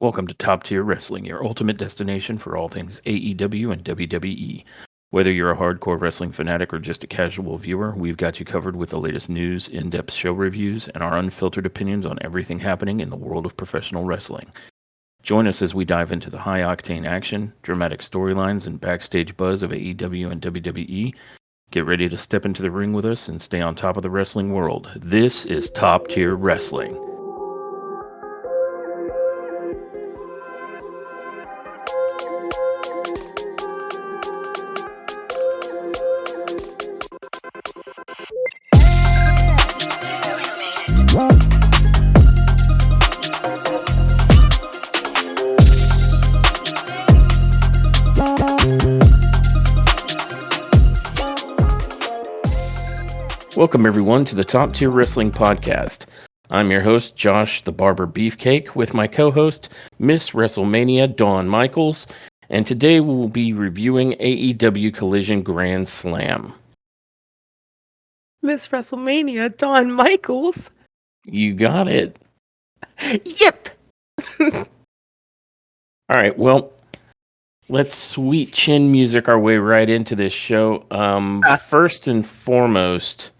Welcome to Top Tier Wrestling, your ultimate destination for all things AEW and WWE. Whether you're a hardcore wrestling fanatic or just a casual viewer, we've got you covered with the latest news, in-depth show reviews, and our unfiltered opinions on everything happening in the world of professional wrestling. Join us as we dive into the high-octane action, dramatic storylines, and backstage buzz of AEW and WWE. Get ready to step into the ring with us and stay on top of the wrestling world. This is Top Tier Wrestling. Welcome, everyone, to the Top Tier Wrestling Podcast. I'm your host, Josh the Barber Beefcake, with my co-host, Miss WrestleMania, Dawn Michaels, and today we will be reviewing AEW Collision Grand Slam. Miss WrestleMania, Dawn Michaels. You got it. Yep. All right, well, let's sweet chin music our way right into this show. First and foremost,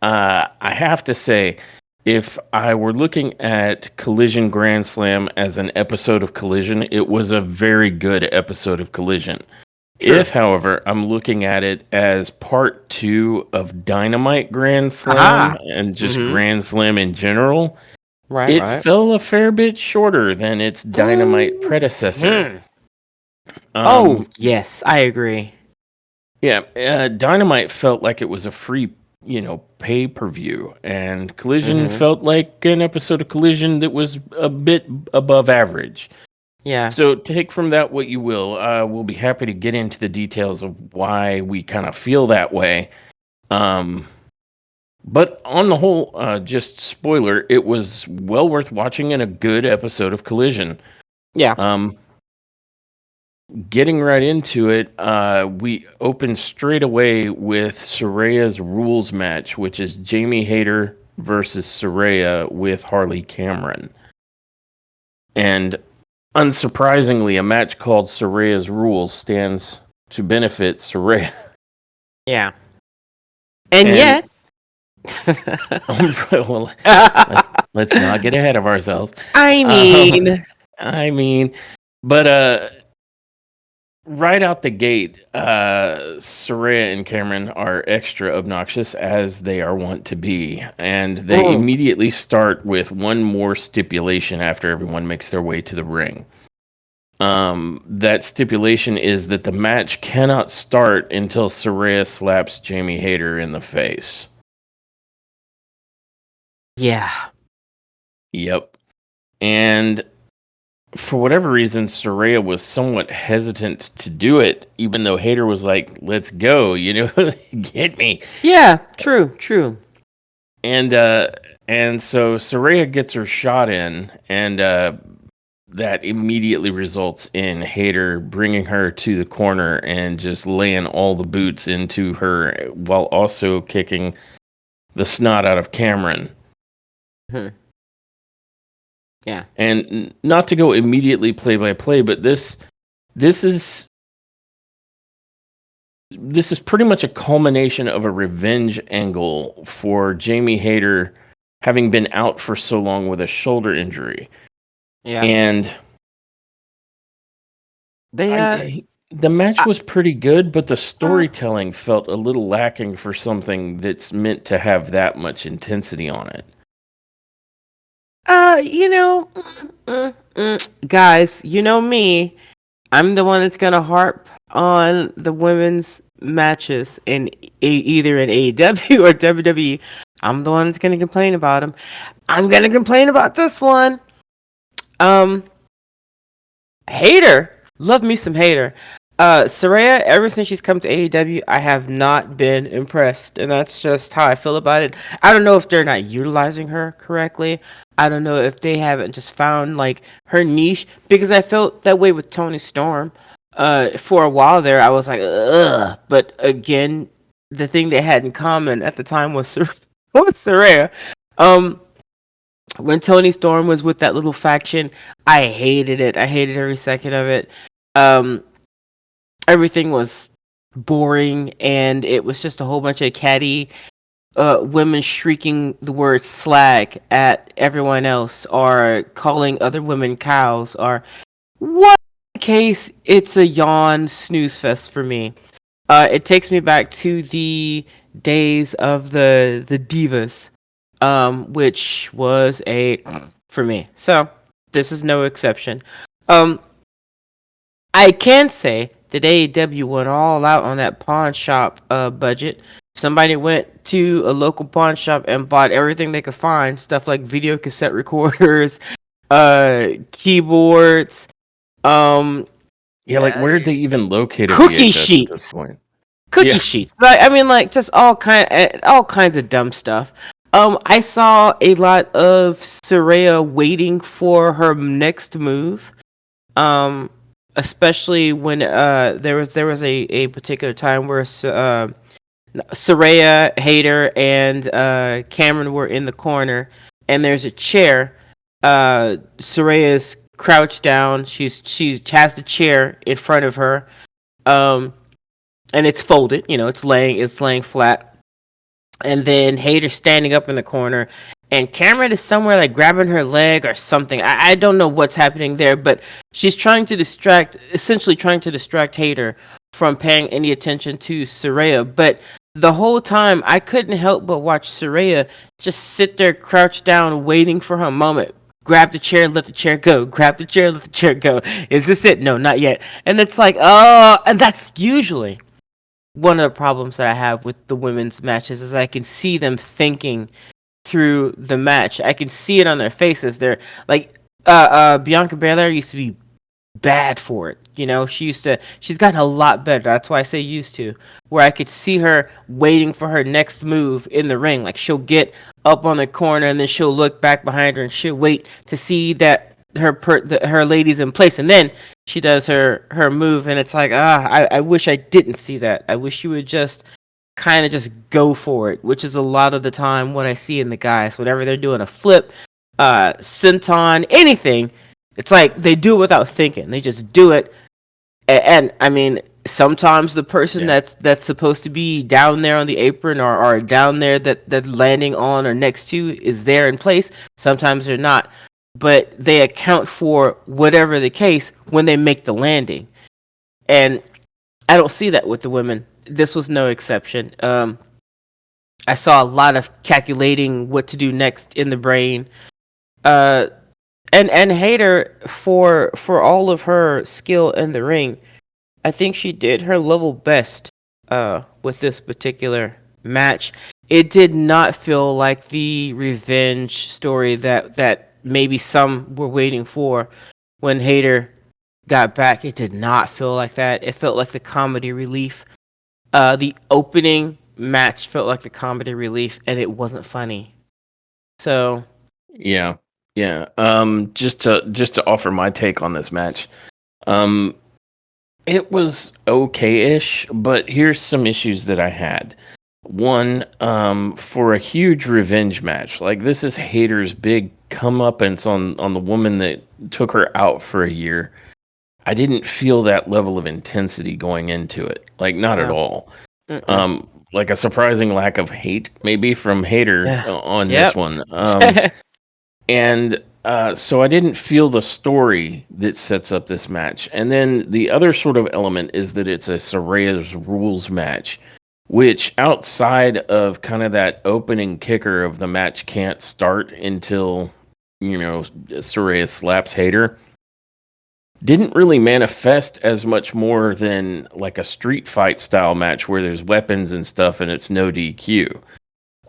I have to say, if I were looking at Collision Grand Slam as an episode of Collision, it was a very good episode of Collision. Sure. If, however, I'm looking at it as part 2 of Dynamite Grand Slam and just Grand Slam in general, it fell a fair bit shorter than its Dynamite predecessor. Yes, I agree. Yeah, Dynamite felt like it was a free, pay-per-view, and Collision felt like an episode of Collision that was a bit above average. Yeah. So take from that what you will. We'll be happy to get into the details of why we kind of feel that way. But on the whole, just spoiler, it was well worth watching and a good episode of Collision. Yeah. Getting right into it, we open straight away with Saraya's rules match, which is Jamie Hayter versus Saraya with Harley Cameron. And unsurprisingly, a match called Saraya's Rules stands to benefit Saraya. Yeah. And yet... well, let's not get ahead of ourselves. I mean... But right out the gate, Saraya and Cameron are extra obnoxious, as they are wont to be, and they immediately start with one more stipulation after everyone makes their way to the ring. That stipulation is that the match cannot start until Saraya slaps Jamie Hayter in the face. Yeah. Yep. And for whatever reason, Saraya was somewhat hesitant to do it, even though Hayter was like, let's go, get me. Yeah, true. And so Saraya gets her shot in, and that immediately results in Hayter bringing her to the corner and just laying all the boots into her while also kicking the snot out of Cameron. Yeah. And not to go immediately play by play, but this is pretty much a culmination of a revenge angle for Jamie Hayter having been out for so long with a shoulder injury. Yeah. And the match was pretty good, but the storytelling felt a little lacking for something that's meant to have that much intensity on it. Guys, you know me. I'm the one that's gonna harp on the women's matches in either in AEW or WWE. I'm the one that's gonna complain about them. I'm gonna complain about this one. Hayter, love me some Hayter. Saraya, ever since she's come to AEW, I have not been impressed, and that's just how I feel about it. I don't know if they're not utilizing her correctly. I don't know if they haven't just found like her niche, because I felt that way with Toni Storm. For a while there, I was like, ugh. But again, the thing they had in common at the time was Saraya. when Tony Storm was with that little faction, I hated it. I hated every second of it. Um, Everything was boring, and it was just a whole bunch of catty women shrieking the word slag at everyone else, or calling other women cows, or what case. It's a yawn snooze fest for me. It takes me back to the days of the divas, which was a for me. So this is no exception. Um, I can say that AEW went all out on that pawn shop budget. Somebody went to a local pawn shop and bought everything they could find, stuff like video cassette recorders, keyboards, um, Yeah, like where'd they even locate a cookie VHS at this sheets. point? Cookie Yeah. sheets. Like just all kinds of dumb stuff. I saw a lot of Saraya waiting for her next move. Um, Especially when there was a particular time where Saraya, Hayter, and Cameron were in the corner, and there's a chair. Saraya's crouched down. She has the chair in front of her. Um, and it's folded. It's laying flat. And then Hater's standing up in the corner, and Cameron is somewhere like grabbing her leg or something. I don't know what's happening there, but she's essentially trying to distract Hater from paying any attention to Saraya. But the whole time, I couldn't help but watch Saraya just sit there crouched down, waiting for her moment. Grab the chair, let the chair go. Grab the chair, let the chair go. Is this it? No, not yet. And it's like, oh, and that's usually one of the problems that I have with the women's matches is I can see them thinking through the match. I can see it on their faces. They're like Bianca Belair used to be bad for it. She's gotten a lot better. That's why I say used to. Where I could see her waiting for her next move in the ring. Like she'll get up on the corner and then she'll look back behind her and she'll wait to see that her lady's in place, and then she does her move, and it's like I wish I didn't see that. I wish you would just kind of just go for it, which is a lot of the time what I see in the guys whenever they're doing a flip, senton, anything. It's like they do it without thinking. They just do it, and I mean sometimes the person that's supposed to be down there on the apron or down there that landing on or next to is there in place. Sometimes they're not, but they account for whatever the case when they make the landing. And I don't see that with the women. This was no exception. I saw a lot of calculating what to do next in the brain. And Hayter, for all of her skill in the ring, I think she did her level best with this particular match. It did not feel like the revenge story that maybe some were waiting for when Hayter got back. It did not feel like that. It felt like the comedy relief. The opening match felt like the comedy relief, and it wasn't funny. So Yeah. Just to offer my take on this match. It was okay-ish, but here's some issues that I had. One, for a huge revenge match, like this is Hayter's big comeuppance on the woman that took her out for a year. I didn't feel that level of intensity going into it, like not at all. Like a surprising lack of hate, maybe from Hayter on this one. And so I didn't feel the story that sets up this match. And then the other sort of element is that it's a Saraya's rules match, which outside of kind of that opening kicker of the match can't start until, Saraya slaps Hayter, didn't really manifest as much more than like a street fight style match where there's weapons and stuff and it's no DQ.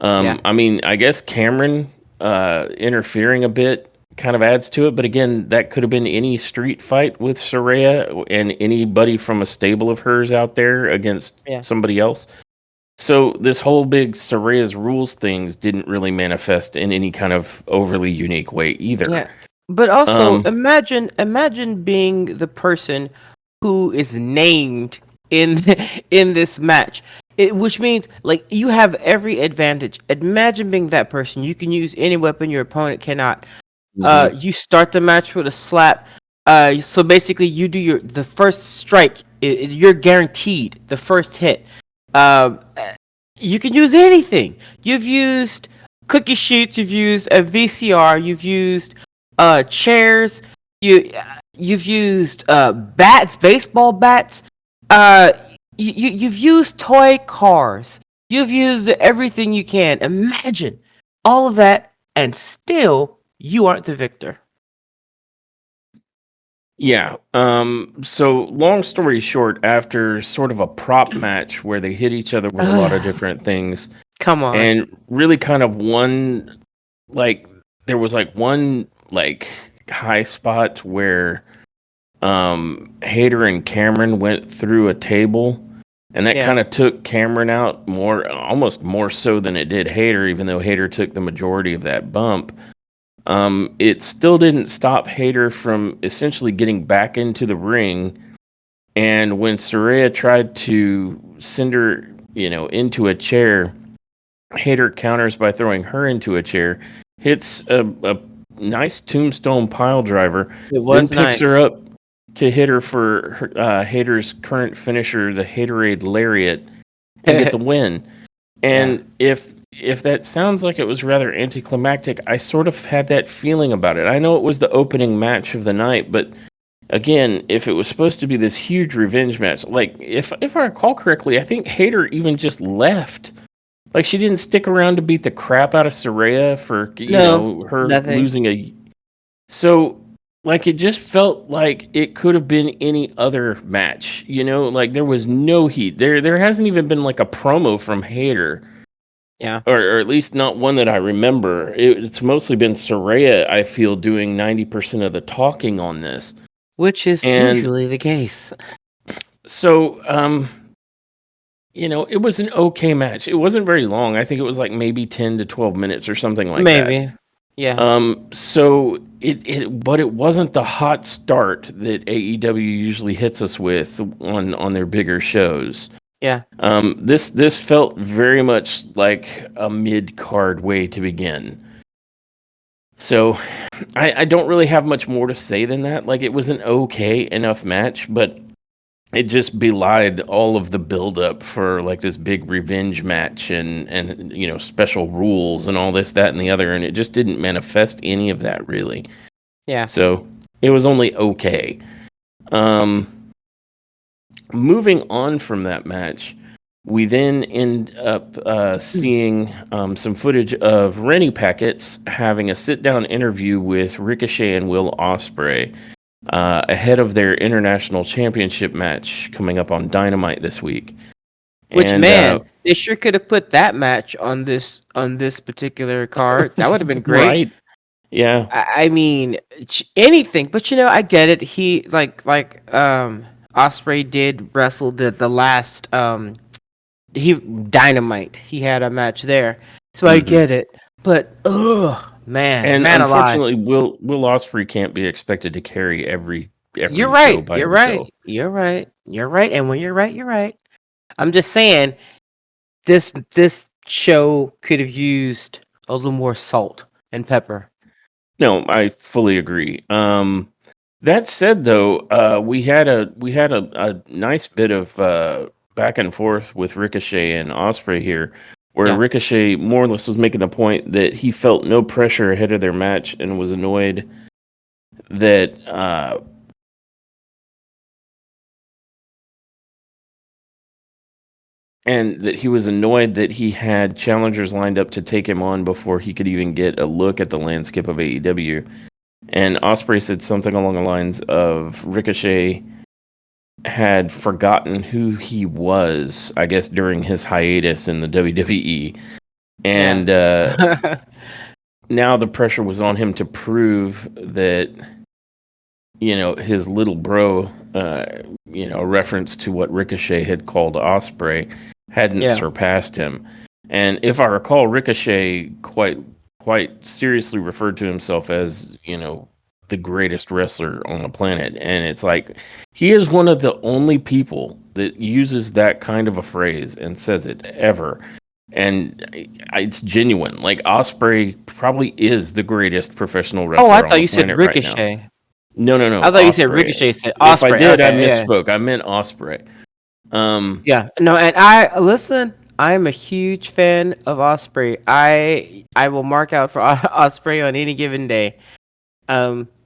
I mean, I guess Cameron interfering a bit kind of adds to it, but again, that could have been any street fight with Saraya and anybody from a stable of hers out there against somebody else. So this whole big Saraya's rules things didn't really manifest in any kind of overly unique way either. Yeah. But also imagine being the person who is named in in this match. Which means like you have every advantage. Imagine being that person. You can use any weapon your opponent cannot. Hmm. You start the match with a slap. So basically, you do the first strike. You're guaranteed the first hit. Um, uh, you can use anything. You've used cookie sheets. You've used a VCR. You've used chairs. You've used bats, baseball bats. Uh, you've used toy cars. You've used everything you can. Imagine all of that, and still you aren't the victor. Yeah. So long story short, after sort of a prop match where they hit each other with a lot of different things, Come on. and really kind of one, like, there was like one like high spot where Hater and Cameron went through a table, and that Yeah. kind of took Cameron out more, almost more so than it did Hater, even though Hater took the majority of that bump. It still didn't stop Hater from essentially getting back into the ring. And when Saraya tried to send her, into a chair, Hater counters by throwing her into a chair, hits a nice tombstone pile driver, It then was picks nice. her up to hit her for Hater's current finisher, the Haterade Lariat, and get the win. Yeah. And if that sounds like it was rather anticlimactic, I sort of had that feeling about it. I know it was the opening match of the night, but again, if it was supposed to be this huge revenge match, like if I recall correctly, I think Hater even just left. Like she didn't stick around to beat the crap out of Saraya for No, her nothing. losing a. So like it just felt like it could have been any other match. Like there was no heat. There hasn't even been like a promo from Hater, Yeah. or at least not one that I remember. It's mostly been Saraya, I feel, doing 90% of the talking on this. Which is And usually the case. so, it was an okay match. It wasn't very long. I think it was like maybe 10 to 12 minutes or something like that. Maybe. Yeah. So but it wasn't the hot start that AEW usually hits us with on their bigger shows. Yeah. This felt very much like a mid card way to begin. So I don't really have much more to say than that. Like it was an okay enough match, but it just belied all of the buildup for like this big revenge match and special rules and all this, that, and the other, and it just didn't manifest any of that really. Yeah. So it was only okay. Moving on from that match, we then end up seeing some footage of Rennie Packets having a sit-down interview with Ricochet and Will Ospreay ahead of their international championship match coming up on Dynamite this week. Which And man, they sure could have put that match on this particular card. That would have been great. right, yeah, I mean, anything, but I get it. He Osprey did wrestle the last he Dynamite. He had a match there, so I hmm get it. But man, and man alive. unfortunately, Will Ospreay can't be expected to carry every You're show right. by You're right. himself. You're right. You're right. And when you're right, you're right. I'm just saying this show could have used a little more salt and pepper. No, I fully agree. That said, though, we had a nice bit of back and forth with Ricochet and Osprey here, where Yeah. Ricochet more or less was making the point that he felt no pressure ahead of their match and was annoyed that he had challengers lined up to take him on before he could even get a look at the landscape of AEW. And Osprey said something along the lines of Ricochet had forgotten who he was, I guess, during his hiatus in the WWE. Yeah. And now the pressure was on him to prove that, his little bro, a reference to what Ricochet had called Osprey, hadn't Yeah. surpassed him. And if I recall, Ricochet quite seriously referred to himself as, the greatest wrestler on the planet. And it's like, he is one of the only people that uses that kind of a phrase and says it ever. And it's genuine. Like, Osprey probably is the greatest professional Oh, I wrestler on thought the you said planet right now. Ricochet. No, I thought you said Osprey. Ricochet said If I Osprey. did, I Okay, yeah. misspoke. I meant Osprey. Yeah, no, and I listen. I'm a huge fan of Osprey. I will mark out for Osprey on any given day.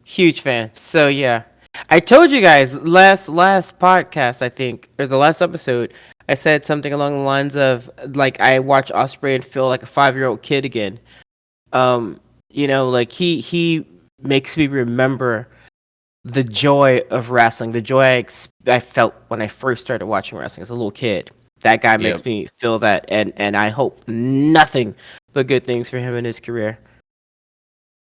Huge fan. So yeah, I told you guys last podcast, I think, or the last episode. I said something along the lines of like I watch Osprey and feel like a 5-year-old kid again. Um, like he makes me remember the joy of wrestling, the joy I felt when I first started watching wrestling as a little kid. That guy Yep. makes me feel that, and I hope nothing but good things for him in his career.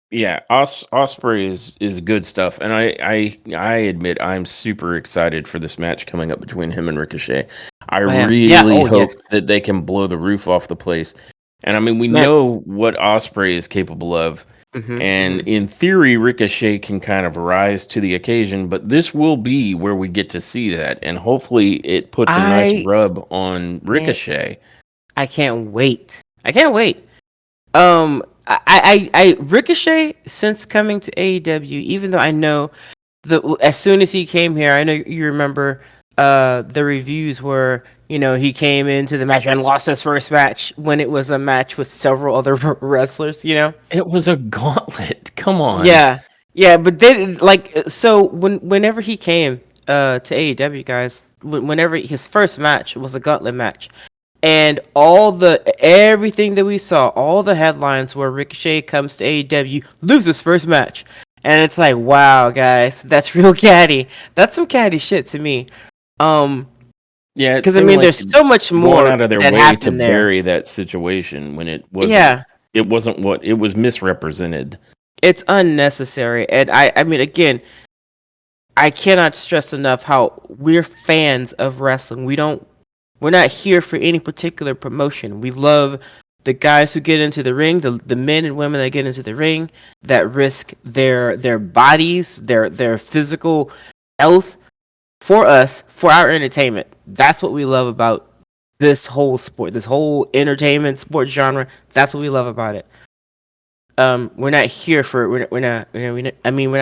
Yeah, Osprey is good stuff, and I admit I'm super excited for this match coming up between him and Ricochet. I Man, yeah, really oh hope yes, that they can blow the roof off the place. And I mean, we man. know what Osprey is capable of, and Hmm. in theory, Ricochet can kind of rise to the occasion. But this will be where we get to see that, and hopefully, it puts a nice I rub on can't, Ricochet. I can't wait. I can't wait. Ricochet since coming to AEW, even though I know as soon as he came here, I know you remember the reviews were, he came into the match and lost his first match when it was a match with several other wrestlers, It was a gauntlet. Come on. Yeah. Yeah, but then so whenever he came to AEW, guys, whenever his first match was a gauntlet match, and everything that we saw, all the headlines where Ricochet comes to AEW, loses first match. And it's like, wow, guys, that's real catty. That's some catty shit to me. Yeah, it Because I seemed mean, like there's so much going more out of their that way to happened there. bury that situation when Yeah, it wasn't what it was misrepresented. it's unnecessary. And I mean, again, I cannot stress enough how we're fans of wrestling. We're not here for any particular promotion. We love the guys who get into the ring, the men and women that get into the ring, that risk their bodies, their physical health for us, for our entertainment. That's what we love about this whole sport, this whole entertainment sport genre. That's what we love about it. We're not here for we're not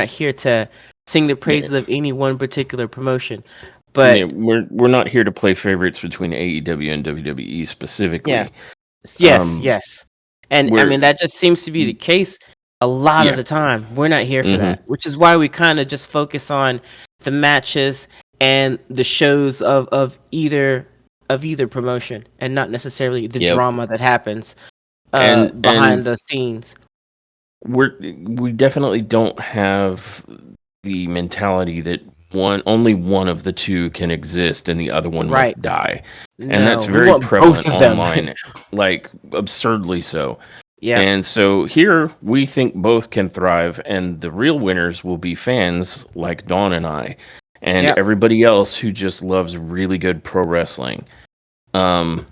here to sing the Yeah, praises of any one particular promotion. yeah, But we're not here to play favorites between AEW and WWE yeah, specifically. yes, Um, yes. And I we're mean that just seems to be the case a lot of yeah, the time. We're not here for hmm that, which is why we kind of just focus on the matches and the shows of either promotion, and not necessarily the yep, drama that happens behind and the scenes. we definitely don't have the mentality that only one of the two can exist and the other one Right. must die. And No, that's we very want both prevalent of them. online, like absurdly so. Yeah. And so here we think both can thrive, and the real winners will be fans like Dawn and I, and Yep. everybody else who just loves really good pro wrestling. Um,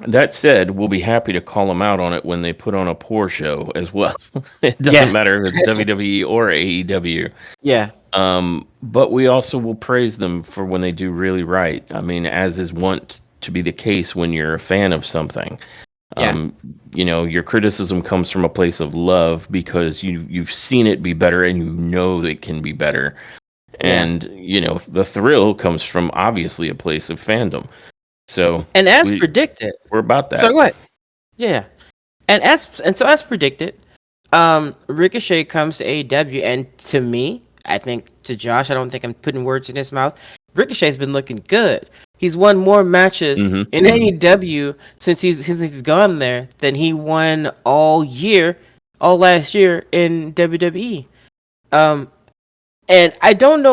that said, we'll be happy to call them out on it when they put on a poor show as well. It doesn't Yes. matter if it's WWE or AEW. Yeah. But we also will praise them for when they do really right. I mean, as is wont to be the case when you're a fan of something. Yeah. Your criticism comes from a place of love because you've seen it be better and you know it can be better. Yeah. And the thrill comes from obviously a place of fandom. So And as predicted, we're about that. so what? Yeah. As predicted, Ricochet comes to AEW, and to me, I think to Josh, I don't think I'm putting words in his mouth. Ricochet's been looking good. He's won more matches in AEW since he's gone there than he won all last year in WWE. Um, and I don't know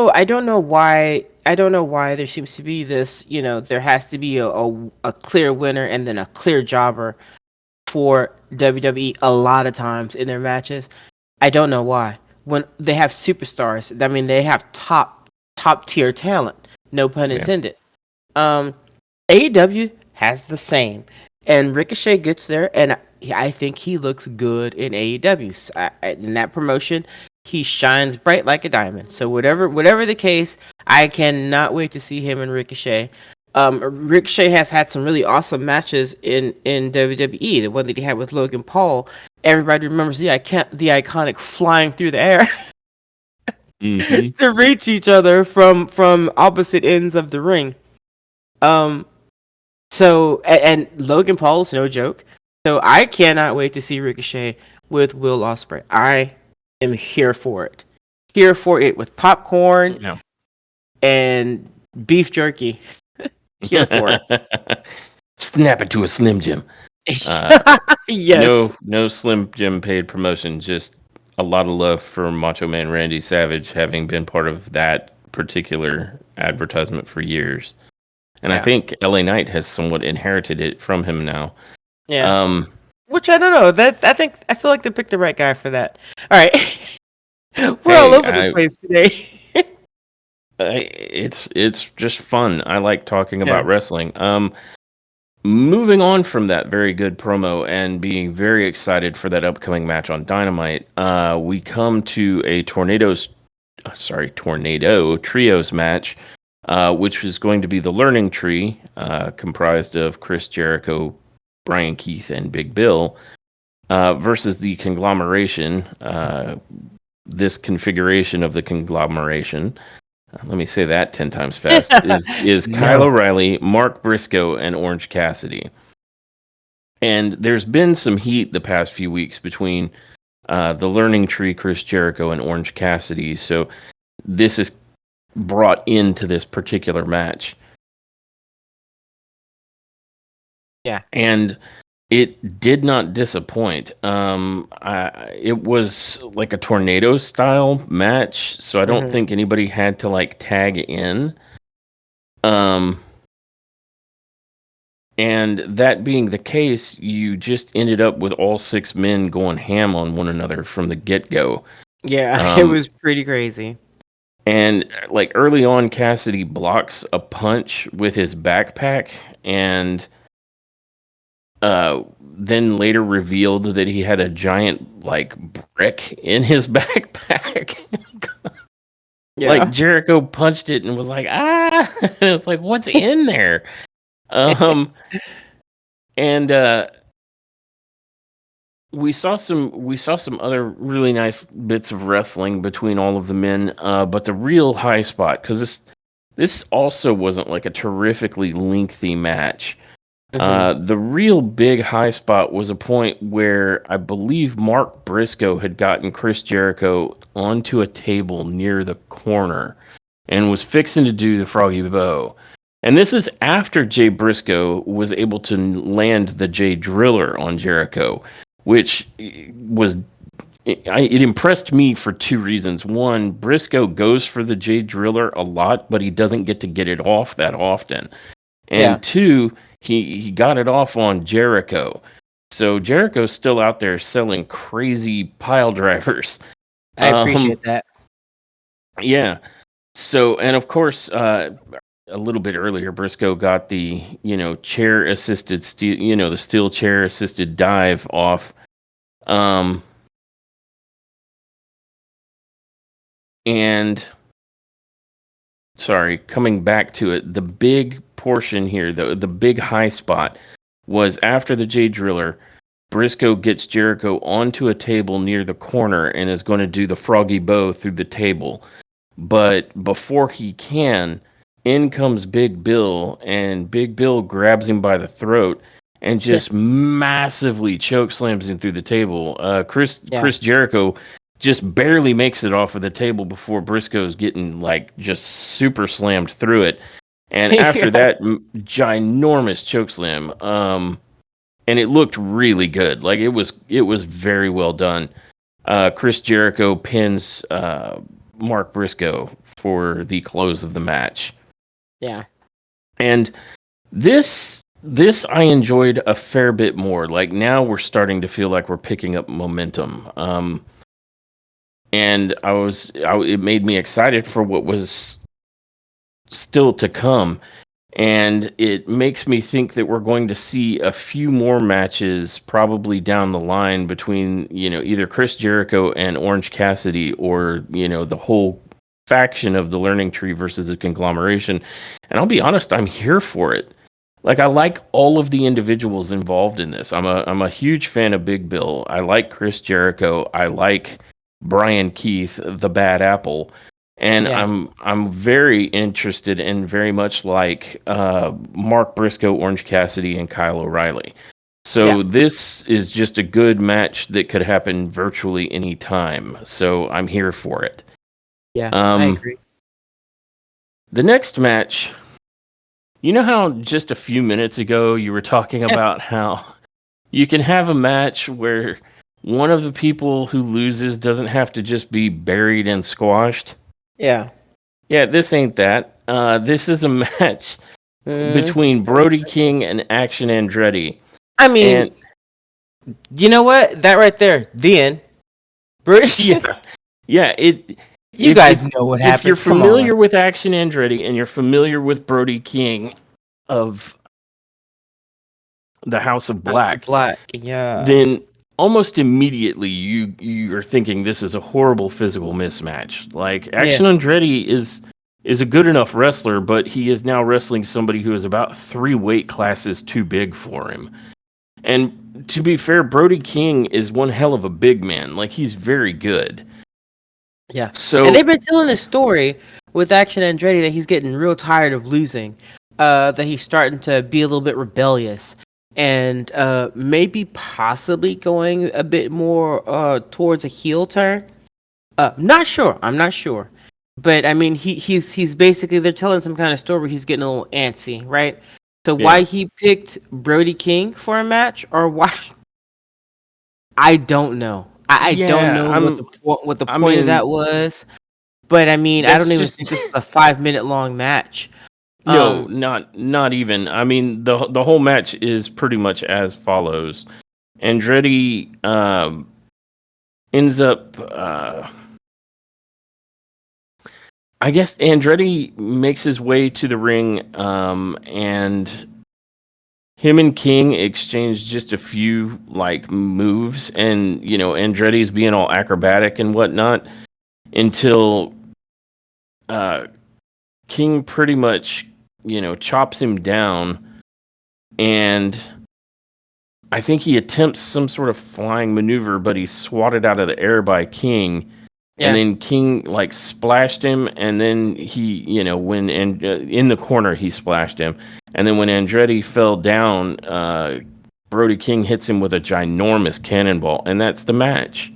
why there seems to be this. There has to be a clear winner and then a clear jobber for WWE a lot of times in their matches. I don't know why. When they have superstars, I mean they have top tier talent. No pun Yeah. intended. AEW has the same, and Ricochet gets there, and I think he looks good in AEW. In that promotion, he shines bright like a diamond. So whatever the case, I cannot wait to see him and Ricochet. Ricochet has had some really awesome matches in WWE. The one that he had with Logan Paul. Everybody remembers the iconic flying through the air to reach each other from opposite ends of the ring. So and Logan Paul is no joke. So I cannot wait to see Ricochet with Will Ospreay. I am here for it. Here for it with popcorn and beef jerky. Here for it. Snap it to a Slim Jim. Yes. No Slim Jim paid promotion. Just a lot of love for Macho Man Randy Savage, having been part of that particular advertisement for years. And I think LA Knight has somewhat inherited it from him now. Yeah. Which I don't know. I feel like they picked the right guy for that. All right. We're all over the place today. It's just fun. I like talking about wrestling. Moving on from that very good promo and being very excited for that upcoming match on Dynamite, we come to a Tornado Trios match, which is going to be the Learning Tree, comprised of Chris Jericho, Brian Keith, and Big Bill, versus the Conglomeration. This configuration of the Conglomeration, let me say that 10 times fast, is Kyle O'Reilly, Mark Briscoe, and Orange Cassidy. And there's been some heat the past few weeks between the Learning Tree, Chris Jericho, and Orange Cassidy. So this is brought into this particular match. Yeah. And it did not disappoint. It was like a tornado style match, so I don't think anybody had to like tag in. And that being the case, you just ended up with all 6 men going ham on one another from the get-go. Yeah, it was pretty crazy. And like early on, Cassidy blocks a punch with his backpack, and then later revealed that he had a giant like brick in his backpack. Like Jericho punched it and was like, ah, and it's like, what's in there? And we saw some other really nice bits of wrestling between all of the men, but the real high spot, because this also wasn't like a terrifically lengthy match. The real big high spot was a point where I believe Mark Briscoe had gotten Chris Jericho onto a table near the corner and was fixing to do the Froggy Bow. And this is after Jay Briscoe was able to land the Jay Driller on Jericho, which was it impressed me for 2 reasons. One, Briscoe goes for the Jay Driller a lot, but he doesn't get to get it off that often. And 2, he got it off on Jericho. So Jericho's still out there selling crazy pile drivers. I appreciate that. Yeah. So, and of course, a little bit earlier, Briscoe got the, chair assisted steel, the steel chair assisted dive off. And sorry, coming back to it, the big portion here, the big high spot was after the Jay Driller. Briscoe gets Jericho onto a table near the corner and is going to do the Froggy Bow through the table. But before he can, in comes Big Bill, and Big Bill grabs him by the throat and just massively choke slams him through the table. Chris Jericho just barely makes it off of the table before Briscoe's getting like just super slammed through it. And after that ginormous choke slam, and it looked really good. Like it was very well done. Chris Jericho pins Mark Briscoe for the close of the match. Yeah. And this I enjoyed a fair bit more. Like now we're starting to feel like we're picking up momentum. And it made me excited for what was still to come. And it makes me think that we're going to see a few more matches probably down the line between, either Chris Jericho and Orange Cassidy, or, the whole faction of the Learning Tree versus the conglomeration. And I'll be honest, I'm here for it. Like, I like all of the individuals involved in this. I'm a huge fan of Big Bill. I like Chris Jericho. I like Brian Keith, the Bad Apple. And Yeah. I'm very interested and very much like Mark Briscoe, Orange Cassidy, and Kyle O'Reilly. So this is just a good match that could happen virtually any time. So I'm here for it. Yeah, I agree. The next match, you know how just a few minutes ago you were talking about how you can have a match where one of the people who loses doesn't have to just be buried and squashed? Yeah. Yeah, this ain't that. This is a match between Brody King and Action Andretti. I mean, you know what? That right there, the end. British. Yeah. You guys know what happens. If you're familiar with Action Andretti and you're familiar with Brody King of the House of Black, then almost immediately you are thinking this is a horrible physical mismatch. Like, Action Andretti is a good enough wrestler, but he is now wrestling somebody who is about 3 weight classes too big for him. And to be fair, Brody King is one hell of a big man. Like, he's very good. Yeah. So, and they've been telling this story with Action Andretti that he's getting real tired of losing. That he's starting to be a little bit rebellious. And maybe possibly going a bit more towards a heel turn. Not sure. I'm not sure. But I mean, he's basically, they're telling some kind of story where he's getting a little antsy, right? So why he picked Brody King for a match, or why? I don't know. I don't know what the point of that was. But I mean, I don't even think this is a 5-minute long match. No, not even. I mean, the whole match is pretty much as follows. Andretti ends up. I guess Andretti makes his way to the ring, and him and King exchange just a few moves, and Andretti's being all acrobatic and whatnot until King pretty much chops him down, and I think he attempts some sort of flying maneuver, but he's swatted out of the air by King. And then King splashed him, and then he, when in the corner he splashed him, and then when Andretti fell down, Brody King hits him with a ginormous cannonball, and that's the match.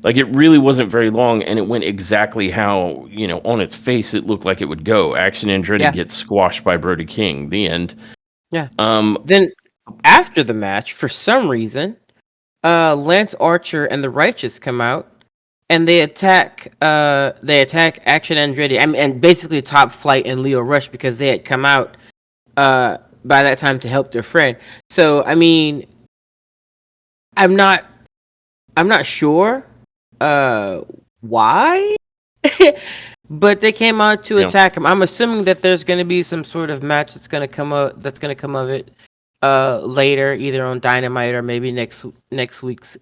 Like, it really wasn't very long, and it went exactly how on its face it looked like it would go. Action Andretti gets squashed by Brody King. The end. Yeah. Then after the match, for some reason, Lance Archer and the Righteous come out. And they attack Action Andretti. And basically Top Flight and Leo Rush, because they had come out by that time to help their friend. So I mean, I'm not sure why, but they came out to attack him. I'm assuming that there's going to be some sort of match that's going to come of it later, either on Dynamite or maybe next week's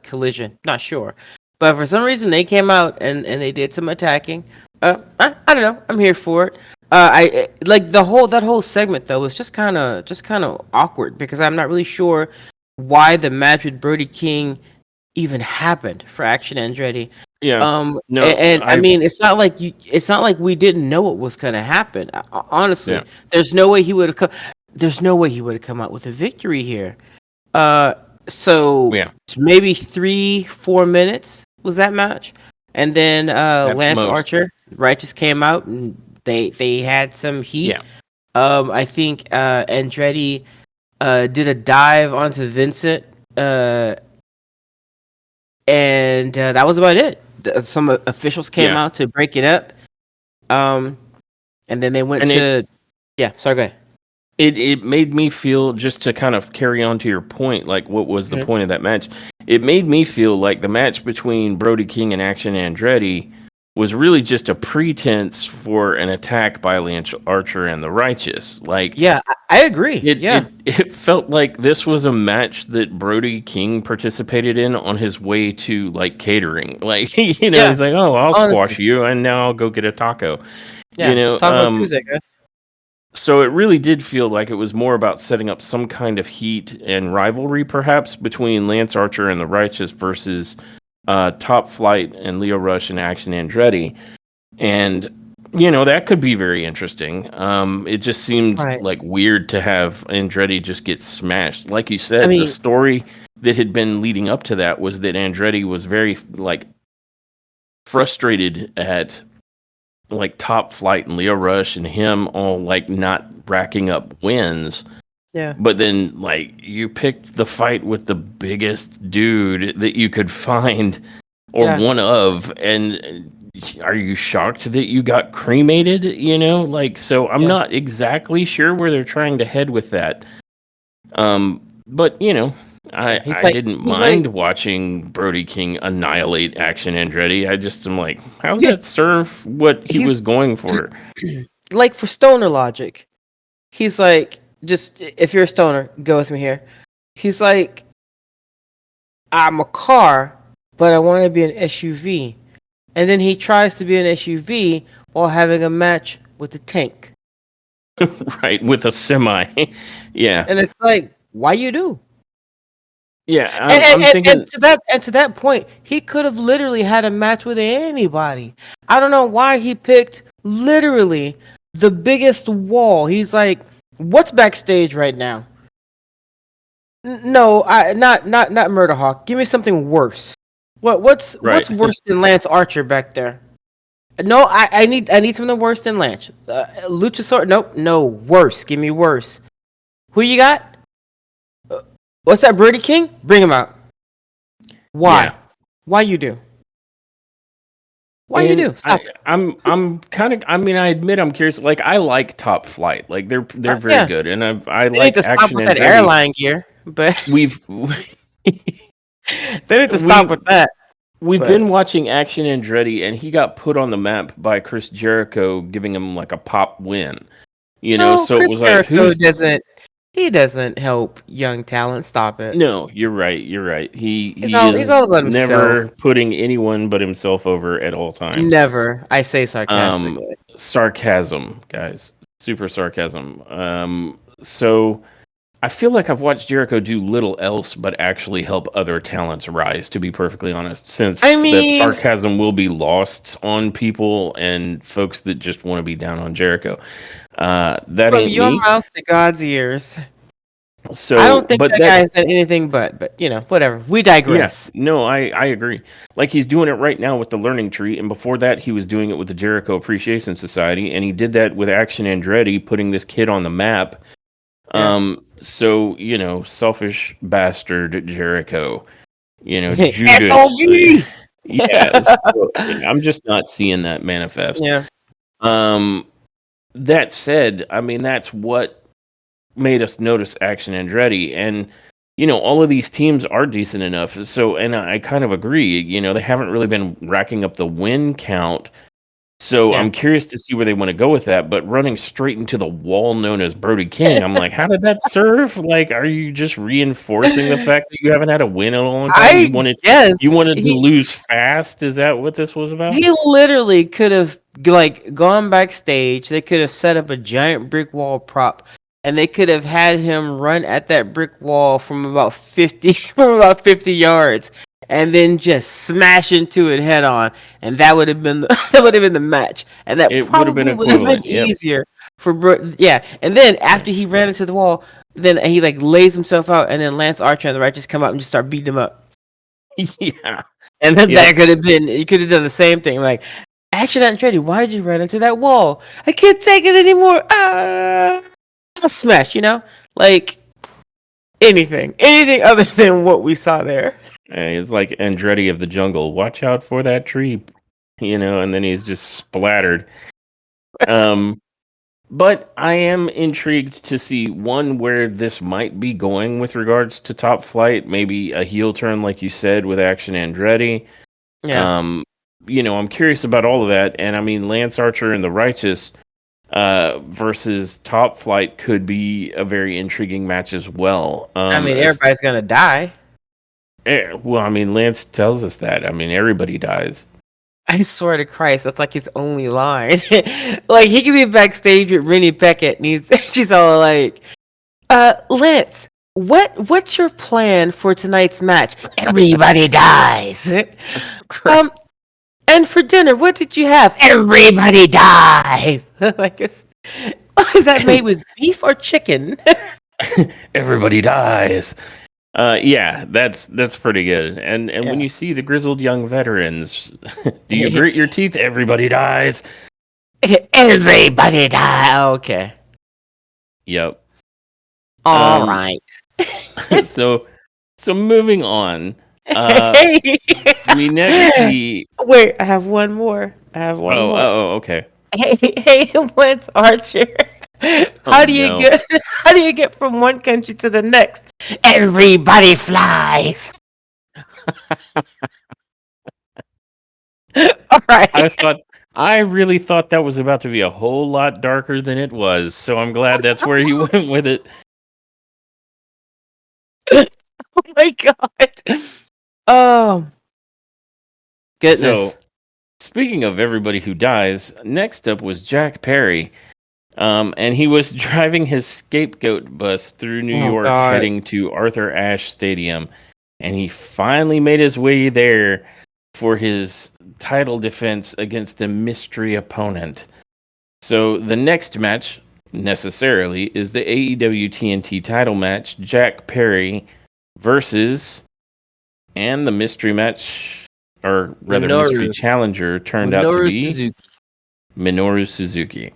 Collision. Not sure. But for some reason, they came out and they did some attacking. I don't know. I'm here for it. I like that whole segment though was just kind of awkward, because I'm not really sure why the match with Brody King even happened for Action Andretti. Yeah. No. And I mean, it's not like we didn't know what was going to happen. Honestly, there's no way he would have come. There's no way he would have come out with a victory here. So maybe 3-4 minutes was that match, and then Lance Archer, Righteous came out and they had some heat. I think Andretti did a dive onto Vincent, and that was about it. Some officials came out to break it up, and then they went to. Sorry, go ahead. It made me feel, just to kind of carry on to your point, like what was the point of that match? It made me feel like the match between Brody King and Action Andretti was really just a pretense for an attack by Lance Archer and the Righteous. Like, Yeah, I agree. it Yeah, it it felt like this was a match that Brody King participated in on his way to like catering. Like, yeah. he's like, "Oh, I'll Honestly, squash you, and now I'll go get a taco." You yeah. It's know, Taco Tuesday, guys. so it really did feel like it was more about setting up some kind of heat and rivalry, perhaps between Lance Archer and the Righteous versus Top Flight and Leo Rush and Action Andretti. And that could be very interesting. It just seemed Right. like weird to have Andretti just get smashed. Like you I said, the mean, story that had been leading up to that was that Andretti was very like frustrated at like Top Flight and Leo Rush and him all like not racking up wins. yeah, But then like you picked the fight with the biggest dude that you could find or yeah, one of, and are you shocked that you got cremated? Like, so I'm yeah, not exactly sure where they're trying to head with that. But yeah. I didn't mind watching Brody King annihilate Action Andretti. I just am like, how's Yeah, that serve what he he's was going for? like for stoner logic. He's like, just if you're a stoner, go with me here. He's like, I'm a car, but I want to be an SUV. And then he tries to be an SUV while having a match with a tank. Right, with a semi. Yeah. And it's like, why you do? Yeah, And, I'm thinking to that point, he could have literally had a match with anybody. I don't know why he picked literally the biggest wall. He's like, what's backstage right now? No, I not Murderhawk. Give me something worse. What's right. worse than Lance Archer back there? No, I need something worse than Lance. Luchasaur. Nope, no worse. Give me worse. Who you got? What's that, Brody King? Bring him out. Why? Yeah. Why you do? Why you And do? Stop it. I'm kind of, I mean, I admit I'm curious. Like, I like Top Flight. Like, they're very Yeah, good, and I they need like to stop Action with that Andretti. airline gear, but We've they need to stop we've with that. we've But been watching Action Andretti, and he got put on the map by Chris Jericho, giving him like a pop win. no, So it Chris was like, Jericho who's doesn't. He doesn't help young talent. Stop it. No, you're right. You're right. He's He all is about himself. never putting anyone but himself over at all times. Never. I say Um, sarcastically. Sarcasm, guys. Super sarcasm. So I feel like I've watched Jericho do little else but actually help other talents rise, to be perfectly honest, I since that mean, sarcasm will be lost on people and folks that just want to be down on Jericho. That from ain't your me. mouth to God's ears. I So, don't think but that guy has done anything but whatever. We yeah, digress. no, I agree. Like, he's doing it right now with the Learning Tree, and before that, he was doing it with the Jericho Appreciation Society, and he did that with Action Andretti, putting this kid on the map. Yeah. So selfish bastard Jericho, Judas. SOB. Yeah, so, I'm just not seeing that manifest. Yeah. Um, that said, I mean, that's what made us notice Action Andretti, and all of these teams are decent enough. So, and I kind of agree. They haven't really been racking up the win count. So Yeah. I'm curious to see where they want to go with that. But running straight into the wall known as Brody King, I'm like, how did that serve? Like, are you just reinforcing the fact that you haven't had a win in a long time? I guess You wanted to he lose fast? Is that what this was about? he literally could have like gone backstage. They could have set up a giant brick wall prop, and they could have had him run at that brick wall from about 50 from about 50 yards, and then just smash into it head on, and that would have been that would have been the match, and that It would have been probably would have been equivalent. Yep. easier for yeah. And then after he ran into the wall, then he like lays himself out, and then Lance Archer and the Righteous come up and just start beating him up. Yeah. And then Yep. that could have been, you could have done the same thing. Like, Action Andretti, why did you run into that wall? I can't take it anymore. A smash, like anything other than what we saw there. It's like Andretti of the Jungle. Watch out for that tree, and then he's just splattered. But I am intrigued to see where this might be going with regards to Top Flight. Maybe a heel turn, like you said, with Action Andretti. Yeah. I'm curious about all of that. And I mean, Lance Archer and the Righteous versus Top Flight could be a very intriguing match as well. I mean, everybody's gonna die. Well, I mean, Lance tells us that. I mean, everybody dies. I swear to Christ, that's like his only line. Like he could be backstage with Renee Beckett, and she's all like, Lance, what's your plan for tonight's match? Everybody dies. And for dinner, what did you have? Everybody dies. Like, is that made with beef or chicken? Everybody dies. Yeah, that's pretty good. And when you see the grizzled young veterans, do you grit your teeth? Everybody dies. Everybody dies. Okay. Yep. All right. So moving on. We next see. Wait, I have one more. Oh, okay. Hey, Lance Archer. How do you get from one country to the next? Everybody flies. All right. I really thought that was about to be a whole lot darker than it was, so I'm glad that's where you went with it. Oh my god. Oh. Goodness. So, speaking of everybody who dies, next up was Jack Perry. And he was driving his scapegoat bus through New York, heading to Arthur Ashe Stadium. And he finally made his way there for his title defense against a mystery opponent. So the next match, necessarily, is the AEW TNT title match, Jack Perry versus, and the mystery match, or rather mystery challenger, turned out to be Minoru Suzuki.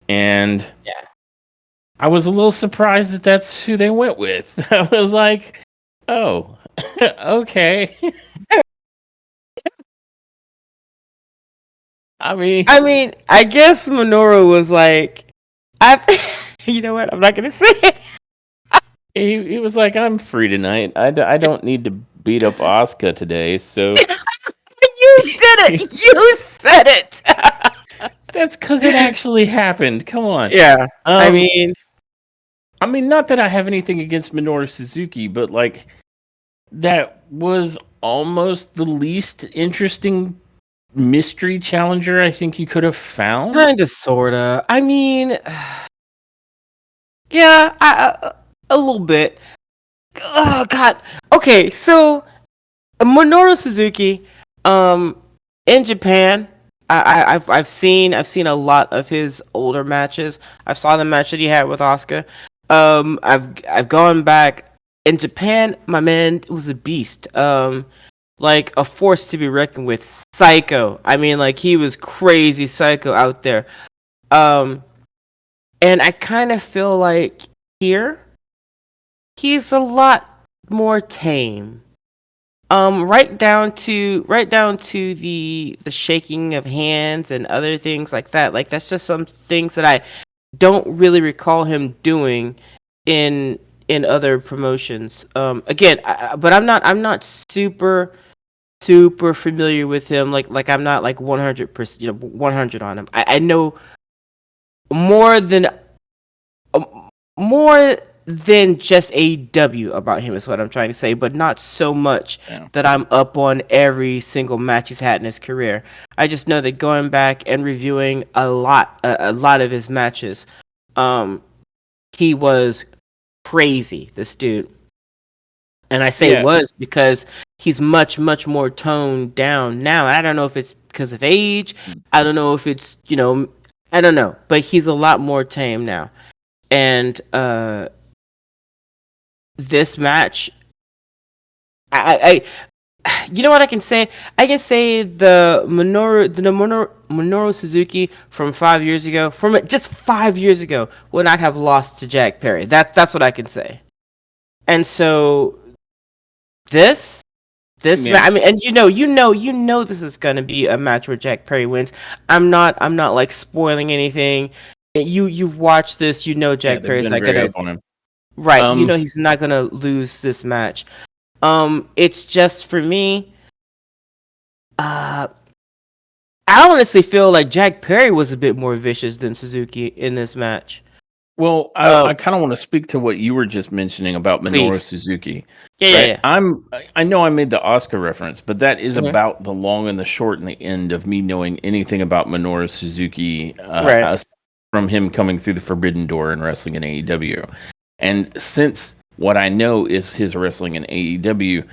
And I was a little surprised that that's who they went with. I was like, oh, okay. I mean, I guess Minoru was like, you know what? I'm not gonna say it. He was like, I'm free tonight. I don't need to beat up Asuka today. So you did it. You said it. That's because it actually happened. Come on. Yeah. I mean, not that I have anything against Minoru Suzuki, but like that was almost the least interesting mystery challenger I think you could have found. Kinda, sorta. I mean, yeah, a little bit. Oh God. Okay, so Minoru Suzuki, in Japan, I've seen a lot of his older matches. I saw the match that he had with Asuka. I've gone back in Japan. My man was a beast. Like a force to be reckoned with. Psycho. I mean, like he was crazy psycho out there. And I kind of feel like here he's a lot more tame. Right down to the shaking of hands and other things like that. Like that's just some things that I don't really recall him doing in other promotions. Again, but I'm not super familiar with him. Like I'm not like 100%, 100 on him. I know more than just AEW about him is what I'm trying to say, but not so much that I'm up on every single match he's had in his career. I just know that going back and reviewing a lot of his matches, he was crazy, this dude. And I say was because he's much more toned down now. I don't know if it's because of age. I don't know if it's, I don't know, but he's a lot more tame now. And this match, I you know what I can say? I can say the Minoru Suzuki from 5 years ago, from just 5 years ago, would not have lost to Jack Perry. That's what I can say. And so this I mean, and you know this is gonna be a match where Jack Perry wins. I'm not like spoiling anything. You've watched this, Jack Perry's not gonna on him. Right, he's not gonna lose this match. It's just for me, Uh, I honestly feel like Jack Perry was a bit more vicious than Suzuki in this match. Well, Uh, I kind of want to speak to what you were just mentioning about Minoru please. Suzuki, Yeah, yeah, right? yeah. I know I made the Oscar reference, but that is Mhm. about the long and the short and the end of me knowing anything about Minoru Suzuki, Right. from him coming through the Forbidden Door and wrestling in AEW. And since what I know is his wrestling in AEW,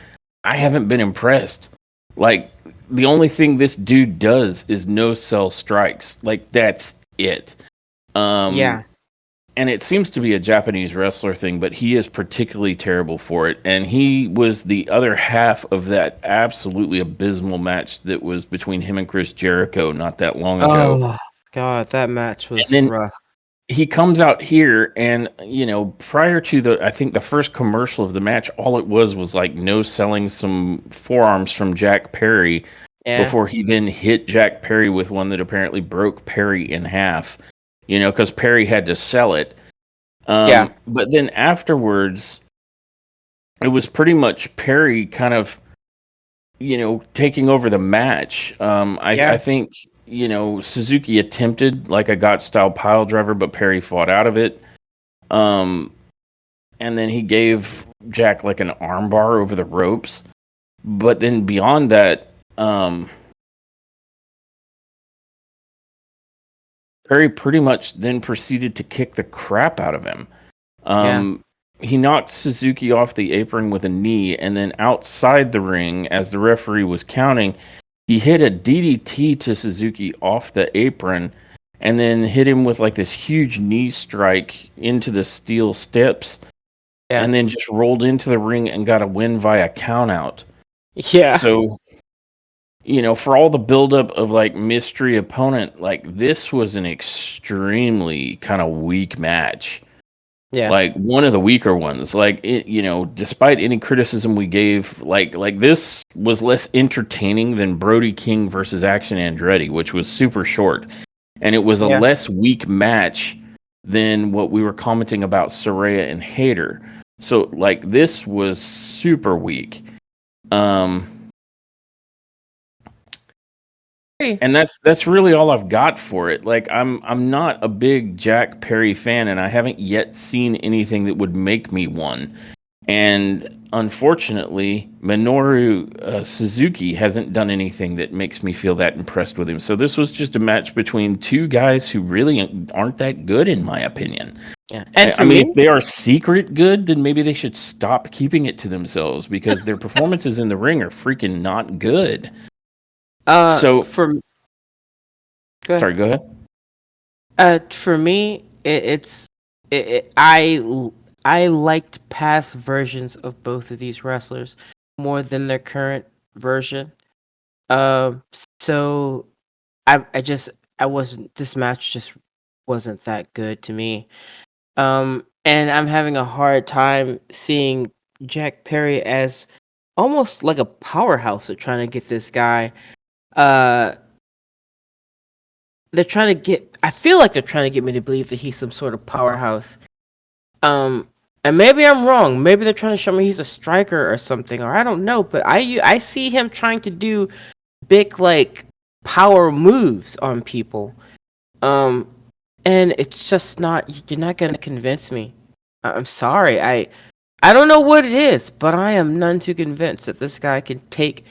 I haven't been impressed. Like, the only thing this dude does is no sell strikes. Like, that's it. Um, Yeah. and it seems to be a Japanese wrestler thing, but he is particularly terrible for it. And he was the other half of that absolutely abysmal match that was between him and Chris Jericho not that long ago. Oh God, that match And was then rough. he comes out here, and prior to I think the first commercial of the match, all it was like no selling some forearms from Jack Perry Yeah. before he then hit Jack Perry with one that apparently broke Perry in half. Because Perry had to sell it. Yeah. But then afterwards, it was pretty much Perry kind of, taking over the match. I Yeah. think, Suzuki attempted like a got style pile driver, but Perry fought out of it. Um, and then he gave Jack like an armbar over the ropes. But then beyond that, Perry pretty much then proceeded to kick the crap out of him. Yeah. Um, he knocked Suzuki off the apron with a knee, and then outside the ring, as the referee was counting, he hit a DDT to Suzuki off the apron, and then hit him with like this huge knee strike into the steel steps, Yeah. and then just rolled into the ring and got a win via countout. Yeah. So, for all the buildup of like mystery opponent, like this was an extremely kind of weak match. Yeah. Like one of the weaker ones. Like despite any criticism we gave, like this was less entertaining than Brody King versus Action Andretti, which was super short, and it was a Yeah. less weak match than what we were commenting about Saraya and Hayter. So like this was super weak. Um, Hey. and that's really all I've got for it. Like I'm not a big Jack Perry fan, and I haven't yet seen anything that would make me one. And unfortunately, Minoru Suzuki hasn't done anything that makes me feel that impressed with him. So this was just a match between two guys who really aren't that good, in my opinion. Yeah. And I for mean, me, if they are secret good, then maybe they should stop keeping it to themselves because their performances in the ring are freaking not good. So, for go ahead. sorry, go ahead. For me, I liked past versions of both of these wrestlers more than their current version. Um, so I just I wasn't this match just wasn't that good to me. And I'm having a hard time seeing Jack Perry as almost like a powerhouse of trying to get this guy. Uh, they're trying to get. I feel like they're trying to get me to believe that he's some sort of powerhouse. Um, and maybe I'm wrong. Maybe they're trying to show me he's a striker or something, or I don't know. But I see him trying to do big like power moves on people. Um, and it's just not. You're not gonna convince me. I'm sorry. I don't know what it is, but I am none too convinced that this guy can take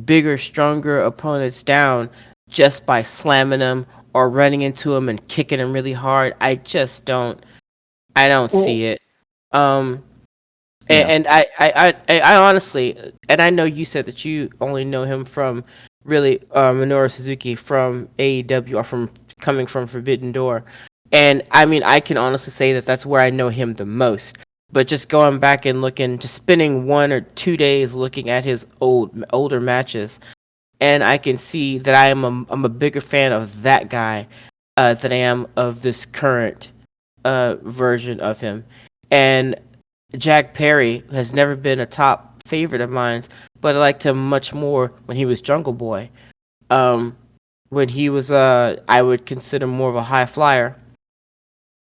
bigger, stronger opponents down just by slamming them or running into them and kicking them really hard. I don't Well, see it. Um, yeah. and I honestly, and I know you said that you only know him from really Minoru Suzuki from AEW or from coming from Forbidden Door, and I mean I can honestly say that that's where I know him the most. But just going back and looking, just spending 1 or 2 days looking at his older matches, and I can see that I'm a bigger fan of that guy than I am of this current version of him. And Jack Perry has never been a top favorite of mine, but I liked him much more when he was Jungle Boy. Um, when he was I would consider more of a high flyer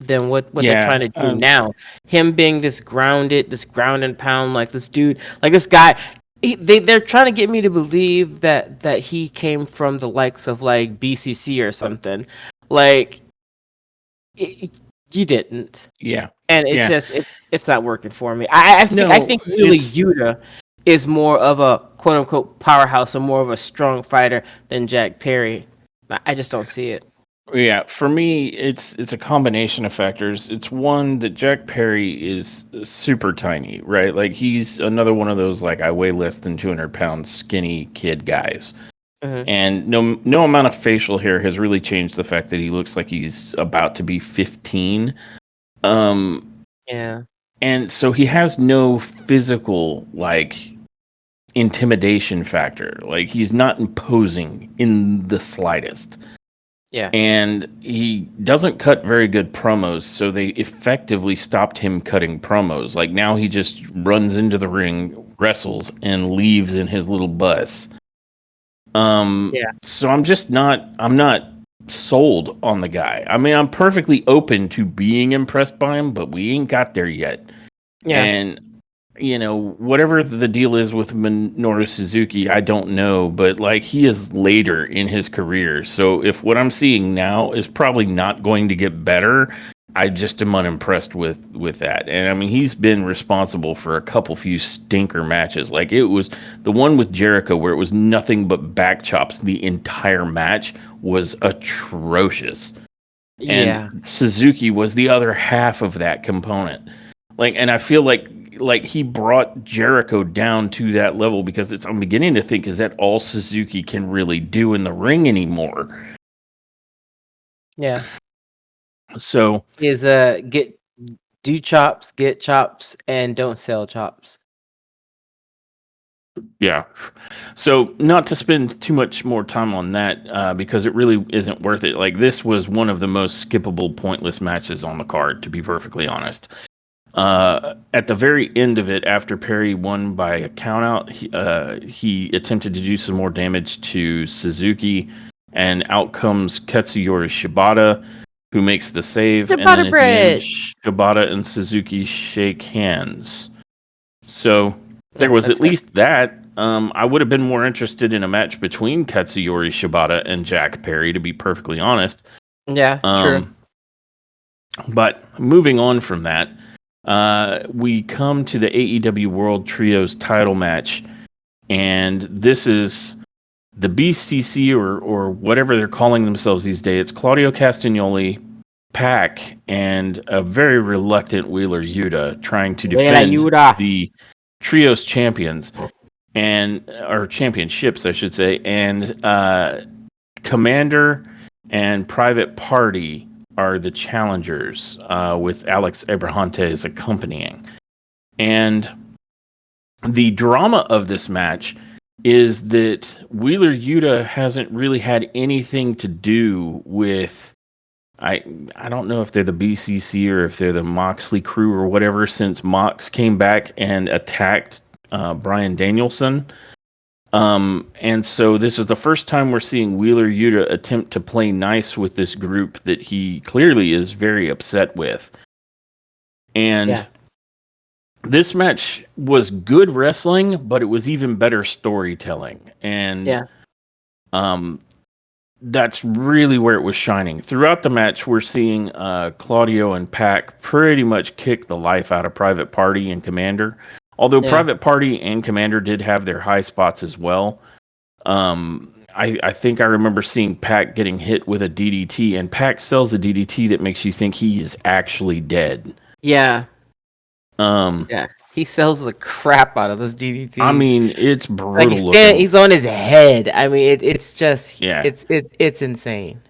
than what they're trying Yeah. to do now. Him being this ground and pound like this dude, like this guy. they're trying to get me to believe that he came from the likes of like BCC or something. Like you didn't, Yeah. and it's Yeah. just it's not working for me. I think No, really it's Yuta is more of a quote unquote powerhouse or more of a strong fighter than Jack Perry. I just don't see it. yeah, for me it's a combination of factors. It's one that Jack Perry is super tiny, right? Like he's another one of those like I weigh less than 200 pounds skinny kid guys. Hmm. And no amount of facial hair has really changed the fact that he looks like he's about to be 15. Um Yeah, and so he has no physical like intimidation factor. Like he's not imposing in the slightest. yeah, And he doesn't cut very good promos, so they effectively stopped him cutting promos. Like now he just runs into the ring, wrestles, and leaves in his little bus. yeah, So I'm not sold on the guy. I mean, I'm perfectly open to being impressed by him, but we ain't got there yet. yeah, And whatever the deal is with Minoru Suzuki, I don't know, but like he is later in his career. So if what I'm seeing now is probably not going to get better, I just am unimpressed with that. And I mean, he's been responsible for a few stinker matches. Like it was the one with Jericho where it was nothing but back chops the entire match was atrocious. And yeah, Suzuki was the other half of that component. Like, and I feel like he brought Jericho down to that level because I'm beginning to think, is that all Suzuki can really do in the ring anymore? yeah. So Is get chops, and don't sell chops. yeah, so not to spend too much more time on that because it really isn't worth it. Like this was one of the most skippable, pointless matches on the card, to be perfectly honest. At the very end of it, after Perry won by a countout, he attempted to do some more damage to Suzuki, and out comes Katsuyori Shibata, who makes the save. The And then butter at the end, bread. Shibata and Suzuki shake hands. So there Yeah, was that's at it. least that. I would have been more interested in a match between Katsuyori Shibata and Jack Perry, to be perfectly honest. Yeah, true. Um, but moving on from that, we come to the AEW World Trios title match, and this is the BCC or whatever they're calling themselves these days. It's Claudio Castagnoli, Pac, and a very reluctant Wheeler Yuta trying to Wela defend Yuda. the Trios champions and or championships, I should say, and Commander and Private Party are the challengers, with Alex Abrahantes accompanying. And the drama of this match is that Wheeler Yuta hasn't really had anything to do with. I don't know if they're the BCC or if they're the Moxley crew or whatever since Mox came back and attacked Brian Danielson. And so this is the first time we're seeing Wheeler Yuta attempt to play nice with this group that he clearly is very upset with. And Yeah, this match was good wrestling, but it was even better storytelling. And yeah, um, that's really where it was shining. Throughout the match, we're seeing Claudio and Pac pretty much kick the life out of Private Party and Commander. Although yeah, Private Party and Commander did have their high spots as well. I think I remember seeing Pac getting hit with a DDT, and Pac sells a DDT that makes you think he is actually dead. yeah, Um, yeah. He sells the crap out of those I DDTs. mean, it's Like brutal looking. he's on his head. I mean, it's just Yeah. it's insane.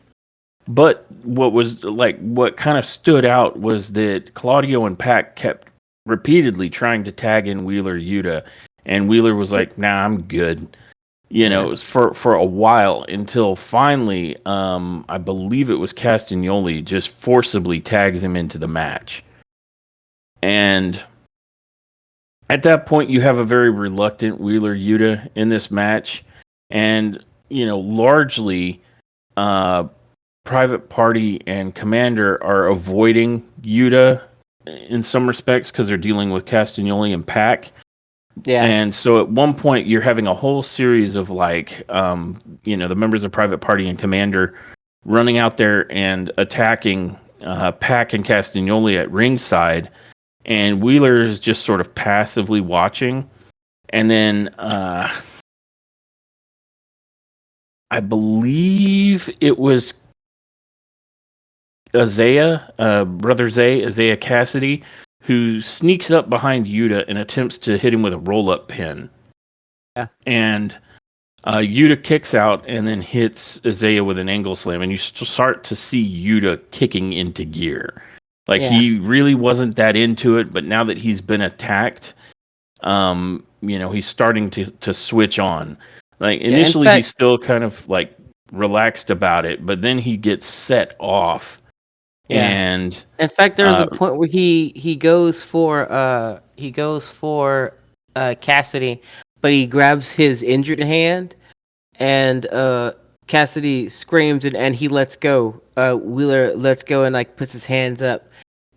But what kind of stood out was that Claudio and Pac kept repeatedly trying to tag in Wheeler Yuta, and Wheeler was like, "Nah, I'm good." Yeah, It was for a while until finally, I believe it was Castagnoli just forcibly tags him into the match. And at that point, you have a very reluctant Wheeler Yuta in this match, and largely, uh, Private Party and Commander are avoiding Yuta in some respects because they're dealing with Castagnoli and Pac. Yeah. And so at one point, you're having a whole series of like, the members of Private Party and Commander running out there and attacking Pac and Castagnoli at ringside, and Wheeler's just sort of passively watching. And then I believe it was Brother Zay, Isaiah Cassidy, who sneaks up behind Yuta and attempts to hit him with a roll-up pin. Yeah. And Yuta kicks out and then hits Isaiah with an angle slam, and you start to see Yuta kicking into gear. Like he really wasn't that into it, but now that he's been attacked, he's starting to switch on. Like initially, he's still kind of like relaxed about it, but then he gets set off. Yeah. And in fact, there was a point where he goes for Cassidy, but he grabs his injured hand, and Cassidy screams and he lets go. Wheeler lets go and like puts his hands up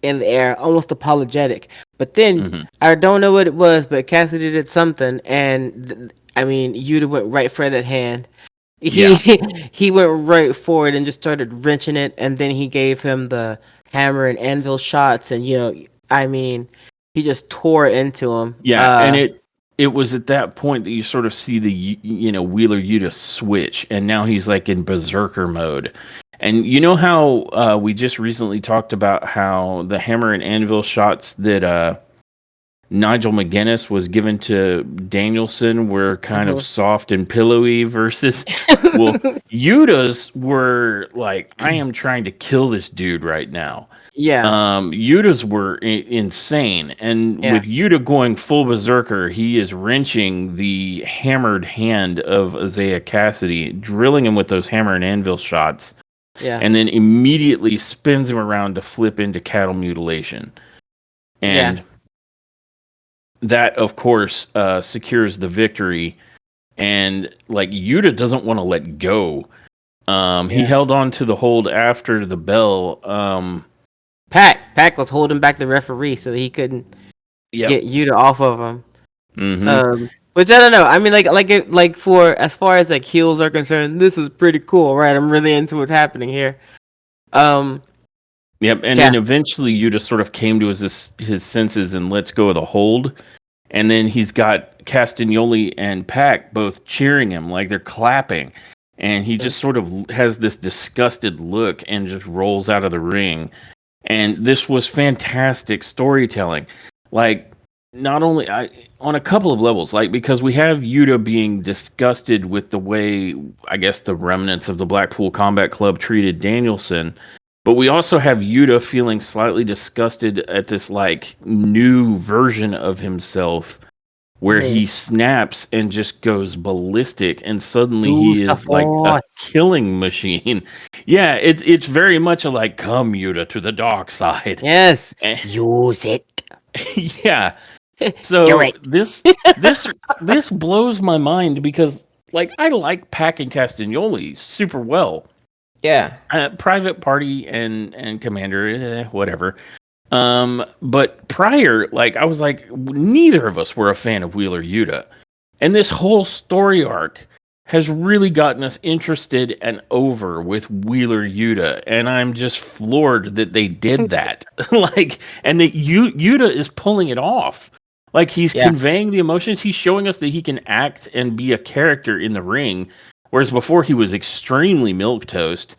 in the air, almost apologetic. But then I don't know what it was, but Cassidy did something, and Yuta went right for that hand. He went right for it and just started wrenching it, and then he gave him the hammer and anvil shots, and he just tore into him. Yeah, and it was at that point that you sort of see the Wheeler Yuta switch, and now he's like in berserker mode. And you know how we just recently talked about how the hammer and anvil shots that Nigel McGuinness was given to Danielson were kind of soft and pillowy versus Yuta's were like, I am trying to kill this dude right now. Yeah. Yuta's were insane. And with Yuta going full berserker, he is wrenching the hammered hand of Isaiah Cassidy, drilling him with those hammer and anvil shots. Yeah. And then immediately spins him around to flip into cattle mutilation. And that, of course, secures the victory. And like Yuta doesn't want to let go. He held on to the hold after the bell. Pac was holding back the referee so that he couldn't get Yuta off of him. Mm-hmm. Which I don't know. I mean, like for as far as like heels are concerned, this is pretty cool, right? I'm really into what's happening here. Yep, and then eventually Yuta sort of came to his senses and lets go of the hold. And then he's got Castagnoli and Pac both cheering him, like they're clapping. And he just sort of has this disgusted look and just rolls out of the ring. And this was fantastic storytelling. Like, not only on a couple of levels, like because we have Yuta being disgusted with the way, I guess, the remnants of the Blackpool Combat Club treated Danielson. But we also have Yuta feeling slightly disgusted at this like new version of himself where he snaps and just goes ballistic and suddenly he is like a killing machine. Yeah, it's very much a like, come Yuta to the dark side. Yes. Use it. Yeah. So this blows my mind because like I like Pac and Castagnoli super well. Yeah. Private Party and Commander, whatever. But prior, like I was like, neither of us were a fan of Wheeler Yuta, and this whole story arc has really gotten us interested and over with Wheeler Yuta, and I'm just floored that they did that. Like, and that Yuta is pulling it off. Like he's conveying the emotions. He's showing us that he can act and be a character in the ring. Whereas before he was extremely milquetoast,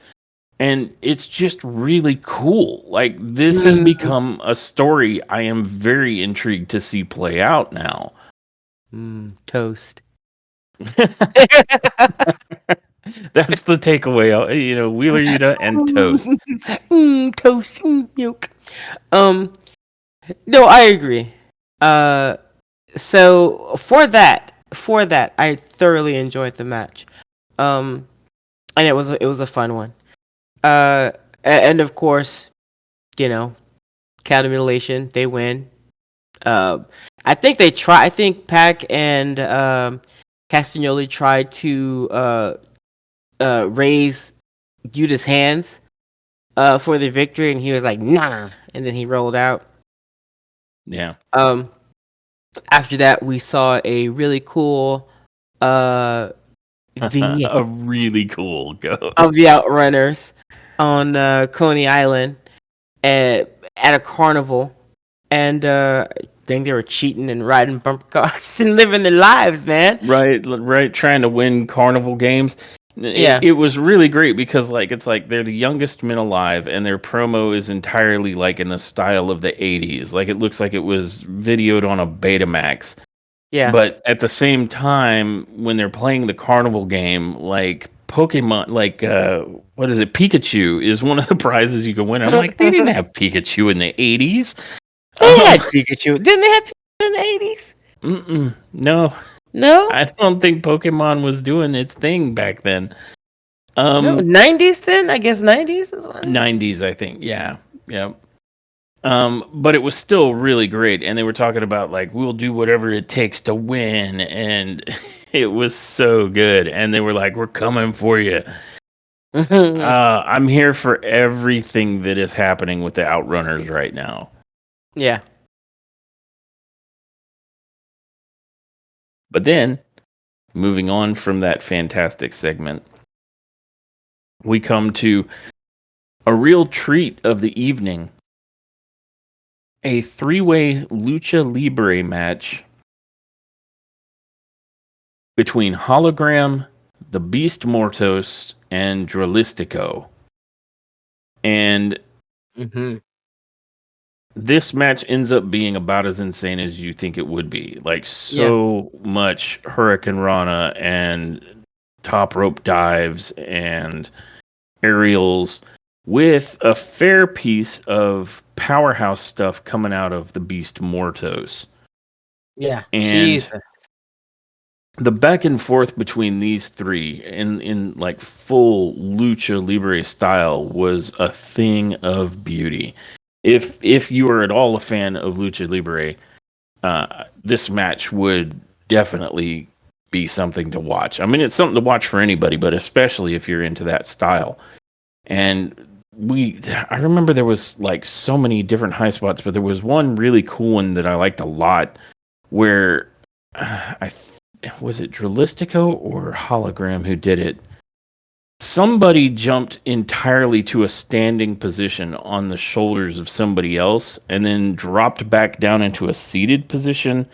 and it's just really cool. Like this has become a story I am very intrigued to see play out now. Toast. That's the takeaway. Wheeler Yuta and toast. Toast, milk. No, I agree. So for that, I thoroughly enjoyed the match. And it was a fun one. And of course, cattle mutilation, they win. I think Pac and Castagnoli tried to raise Yuta's hands for the victory, and he was like, nah, and then he rolled out. Yeah. After that, we saw a really cool uh vignette A really cool go. of the Outrunners on Coney Island at a carnival, and I think they were cheating and riding bumper cars and living their lives, man. Right, trying to win carnival games. Yeah. It was really great because it's like they're the youngest men alive, and their promo is entirely like in the style of the '80s. Like it looks like it was videoed on a Betamax. Yeah. But at the same time, when they're playing the carnival game, like Pokemon, what is it? Pikachu is one of the prizes you can win. I'm like, they didn't have Pikachu in the '80s. They had Pikachu. Didn't they have Pikachu in the 80s? No, No? I don't think Pokemon was doing its thing back then. No, 90s then? I guess 90s is what? 90s, I think. Yeah. But it was still really great, and they were talking about like we'll do whatever it takes to win, and it was so good. And they were like, "We're coming for you." I'm here for everything that is happening with the Outrunners right now. Yeah. But then, moving on from that fantastic segment, we come to a real treat of the evening. A three-way lucha libre match between Hologram, the Beast Mortos, and Dralistico. And this match ends up being about as insane as you think it would be. Like so much Hurricane Rana and top rope dives and aerials with a fair piece of powerhouse stuff coming out of the Beast Mortos. Yeah. And Jesus. the back and forth between these three in like full lucha libre style was a thing of beauty. If you are at all a fan of lucha libre, this match would definitely be something to watch. I mean, it's something to watch for anybody, but especially if you're into that style. And I remember there was like so many different high spots, but there was one really cool one that I liked a lot where was it Dralistico or Hologram who did it? Somebody jumped entirely to a standing position on the shoulders of somebody else and then dropped back down into a seated position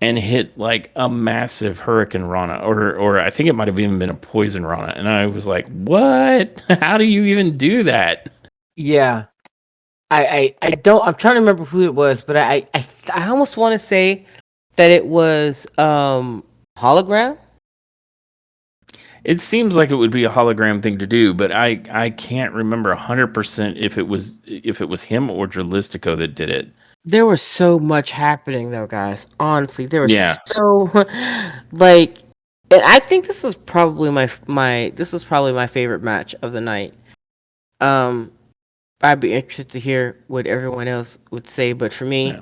and hit like a massive Hurricane Rana, or I think it might have even been a Poison Rana. And I was like, what? How do you even do that? Yeah. I don't, I'm trying to remember who it was, but I almost want to say that it was Hologram. It seems like it would be a Hologram thing to do, but I can't remember 100% if it was him or Dralistico that did it. There was so much happening though, guys. Honestly, there was Yeah. so like, and I think this is probably my favorite match of the night. I'd be interested to hear what everyone else would say, but for me,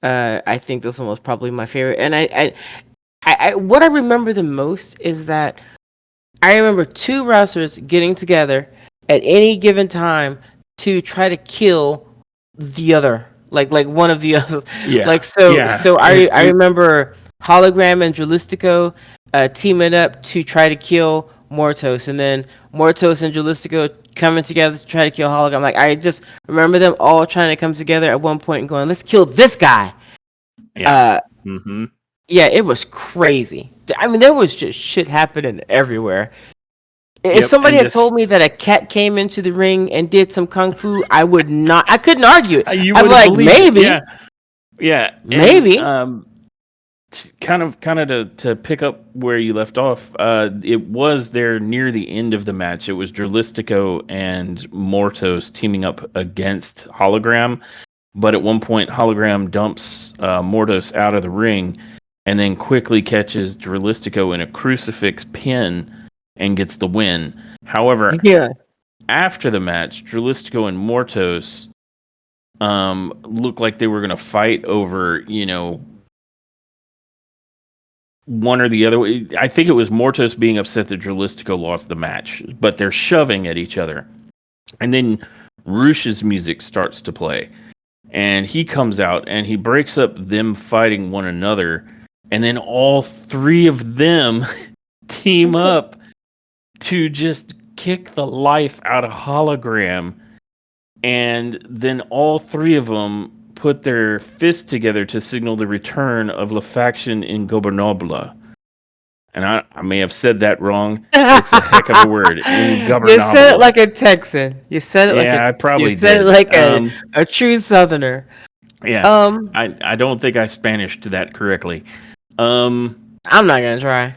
I think this one was probably my favorite. And I what I remember the most is that I remember two wrestlers getting together at any given time to try to kill the other, like one of the others. Yeah. Like I remember Hologram and Dralistico teaming up to try to kill Mortos, and then Mortos and Dralistico coming together to try to kill Hologram. Like I just remember them all trying to come together at one point and going, "Let's kill this guy." Yeah. Yeah, it was crazy. I mean, there was just shit happening everywhere. If somebody had told me that a cat came into the ring and did some kung fu, I couldn't argue it. You I'd be like, maybe. Yeah. Maybe. Kind of to pick up where you left off, it was there near the end of the match. It was Dralistico and Mortos teaming up against Hologram. But at one point, Hologram dumps Mortos out of the ring and then quickly catches Dralistico in a crucifix pin and gets the win. However, after the match, Dralistico and Mortos looked like they were going to fight over, one or the other. I think it was Mortos being upset that Dralistico lost the match, but they're shoving at each other. And then Rush's music starts to play. and he comes out and he breaks up them fighting one another, and then all three of them team up to just kick the life out of Hologram, and then all three of them put their fists together to signal the return of La Faction Ingobernable. And I may have said that wrong. It's a heck of a word. You said it Ingobernable. like a Texan. You said it like Yeah, I you probably said it did. like a true Southerner. Yeah, Um, I don't think I Spanished that correctly. Um, I'm not gonna try.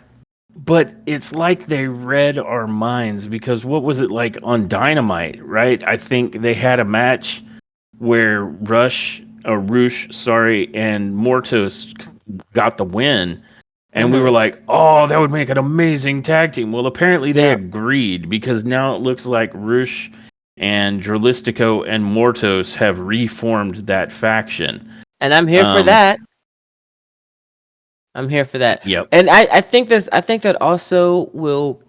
but it's like they read our minds, because what was it like on Dynamite, right? I think they had a match where Rush, sorry, and Mortos got the win. And we were Mm-hmm. like, oh, that would make an amazing tag team. Well, apparently they Yeah, agreed, because now it looks like Rush and Drolistico and Mortos have reformed that faction. and I'm here for Um, that. I'm here for that. yep. And I think this. I think that also will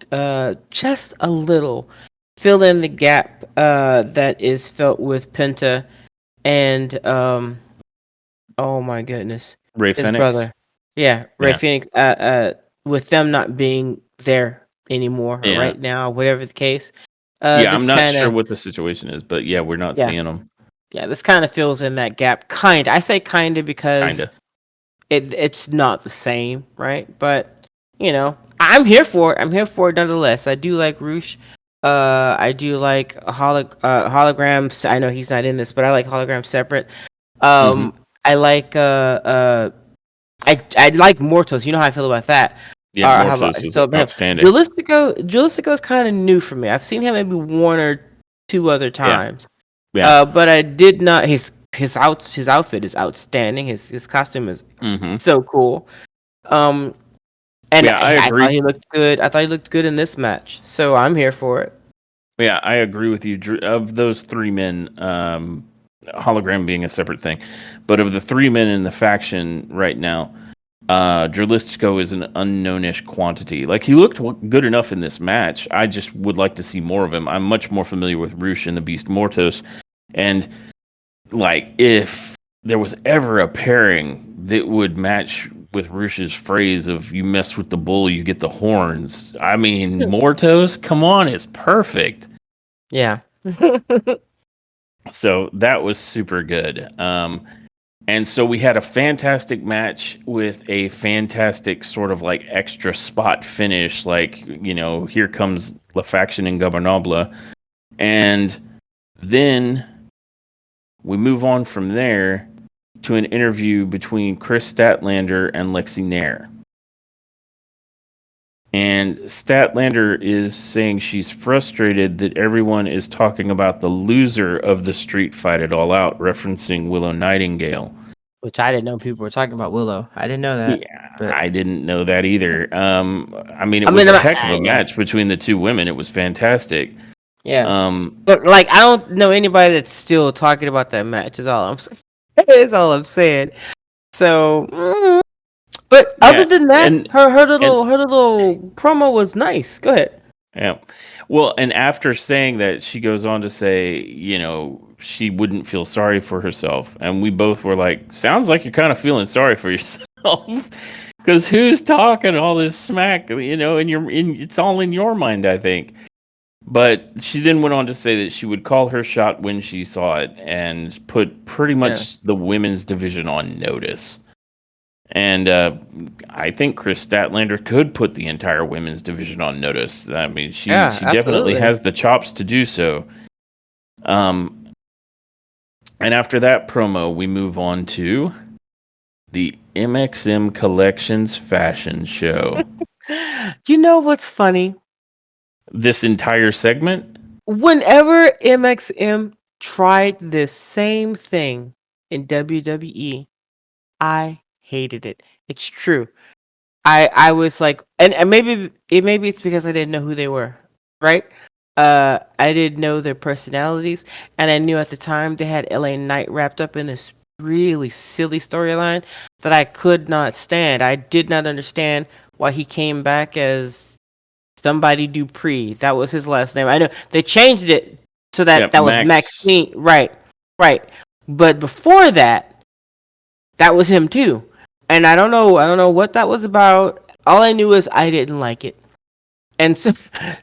just a little fill in the gap that is felt with Penta and oh my goodness, Ray his Fenix. brother. Yeah, Ray Yeah. Phoenix. With them not being there anymore or Yeah. right now, whatever the case. Yeah, This I'm not kind sure of what the situation is, but yeah, we're not yeah seeing them. yeah this kind of fills in that gap. Kind. I say kind of because Kinda. it's not the same, right? But I'm here for it. I'm here for it nonetheless. I do like Roosh. I do like holograms. I know he's not in this, but I like holograms separate. Mm-hmm. I like I like Mortos. You know how I feel about that. Yeah, Or how I Mortos is feel about him. outstanding. Jalistico is kind of new for me. I've seen him maybe one or two other Yeah. times. Yeah. But I did not. His outfit is outstanding. His costume is Mm-hmm. so cool. Um, and Yeah, I I thought agree. he looked good. I thought he looked good in this match. So I'm here for it. Yeah, I agree with you. Of those three men, hologram being a separate thing, but of the three men in the faction right now, Drolistico is an unknownish quantity. Like, he looked good enough in this match. I just would like to see more of him. I'm much more familiar with Roosh and the Beast Mortos, and like, if there was ever a pairing that would match with Roosh's phrase of "you mess with the bull, you get the horns." I mean, Mortos, come on, it's perfect. Yeah. So that was super good. And so we had a fantastic match with a fantastic sort of like extra spot finish. Like, here comes La Faction Ingobernable. And then we move on from there to an interview between Chris Statlander and Lexi Nair. And Statlander is saying she's frustrated that everyone is talking about the loser of the street fight at All Out, referencing Willow Nightingale. Which I didn't know people were talking about Willow. I didn't know that. Yeah, But I didn't know that either. I mean, it I was mean, a heck of a yeah, match between the two women. It was fantastic. yeah. Um, But like, I don't know anybody that's still talking about that match. Is all I'm saying. Is all I'm saying. So, but other yeah, than that, and her and little promo was nice. Go ahead. yeah. Well, and after saying that, she goes on to say, she wouldn't feel sorry for herself. And we both were like, sounds like you're kind of feeling sorry for yourself. Because who's talking all this smack, it's all in your mind, I think. But she then went on to say that she would call her shot when she saw it and put pretty Yeah. much the women's division on notice. And I think Chris Statlander could put the entire women's division on notice. I mean, Yeah, she definitely absolutely. has the chops to do so. And after that promo, we move on to the MXM Collections fashion show. You know what's funny? This entire segment, Whenever MXM tried this same thing in WWE, I hated it. It's true. I was like, and maybe it's because I didn't know who they were, right? I didn't know their personalities, and I knew at the time they had LA Knight wrapped up in this really silly storyline that I could not stand. I did not understand why he came back as somebody Dupree. That was his last name. I know they changed it so yeah, that was Max. Maxine. Right, right. But before that, that was him too. And I don't know what that was about. All I knew is I didn't like it. And so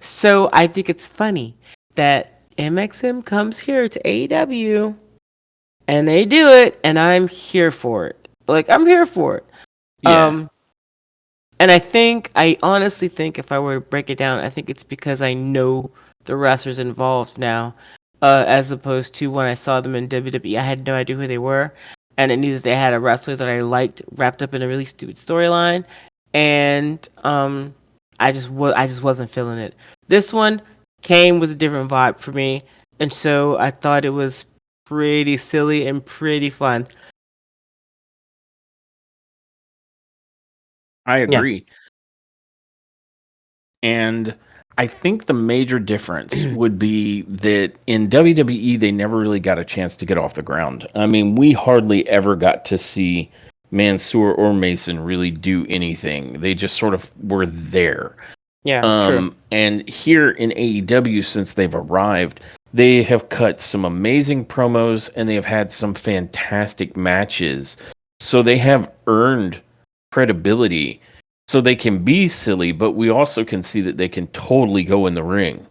so I think it's funny that MXM comes here to AEW and they do it and I'm here for it. Like I'm here for it. Yeah. And I honestly think if I were to break it down, I think it's because I know the wrestlers involved now, as opposed to when I saw them in WWE, I had no idea who they were, and I knew that they had a wrestler that I liked wrapped up in a really stupid storyline, and I just wasn't feeling it. This one came with a different vibe for me, and so I thought it was pretty silly and pretty fun. I Yeah, agree. And I think the major difference would be that in WWE, they never really got a chance to get off the ground. I mean, we hardly ever got to see Mansoor or Mason really do anything. They just sort of were there. yeah, true. And here in AEW, since they've arrived, they have cut some amazing promos and they have had some fantastic matches. So they have earned credibility. So they can be silly, but we also can see that they can totally go in the ring.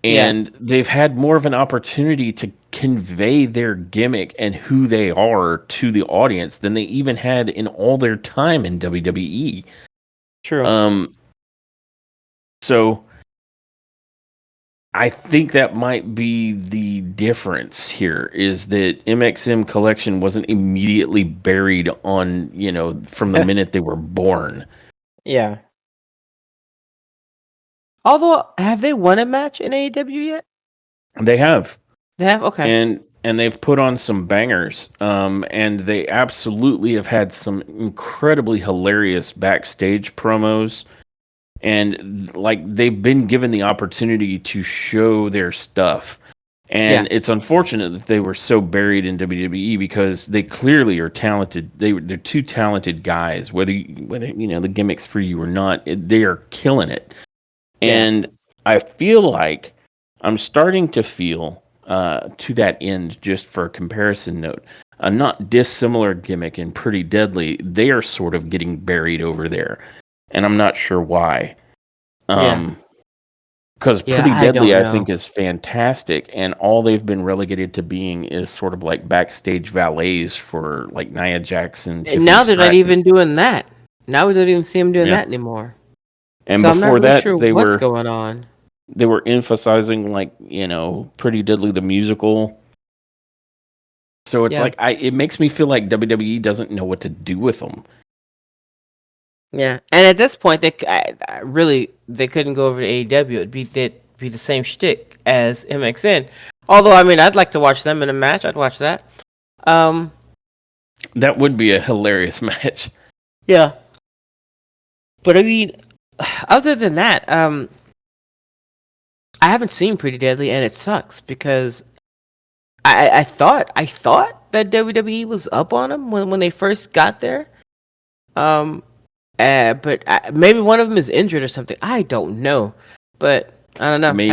Yeah, And they've had more of an opportunity to convey their gimmick and who they are to the audience than they even had in all their time in WWE. true. Um, so I think that might be the difference here is that MXM Collection wasn't immediately buried on, from the minute they were born. Yeah. Although, have they won a match in AEW yet? They have. They have. Okay. And they've put on some bangers. And they absolutely have had some incredibly hilarious backstage promos. And like they've been given the opportunity to show their stuff. And Yeah. it's unfortunate that they were so buried in WWE because they clearly are talented. They're two talented guys. Whether the gimmicks for you or not, they are killing it. Yeah. And I feel like I'm starting to feel to that end, just for a comparison note, a not dissimilar gimmick and Pretty Deadly. They are sort of getting buried over there, and I'm not sure why. Yeah. Because Yeah. Pretty I don't Deadly, I know. think, is fantastic, and all they've been relegated to being is sort of like backstage valets for like Nia Jackson, And Tiffany now they're not Stratton. even doing that. Now we don't even see them doing Yeah, that anymore. and So I'm not before really that, sure what's going on. they were emphasizing like Pretty Deadly the musical. So it's Yeah. like it makes me feel like WWE doesn't know what to do with them. Yeah. And at this point, really they couldn't go over to AEW. It'd be the same shtick as MXN. Although I mean, I'd like to watch them in a match. I'd watch that. Um. That would be a hilarious match. Yeah. But I mean, other than that, I haven't seen Pretty Deadly, and it sucks because I thought that WWE was up on them when they first got there. Um, but maybe one of them is injured or something. I don't know, but I don't know. Maybe,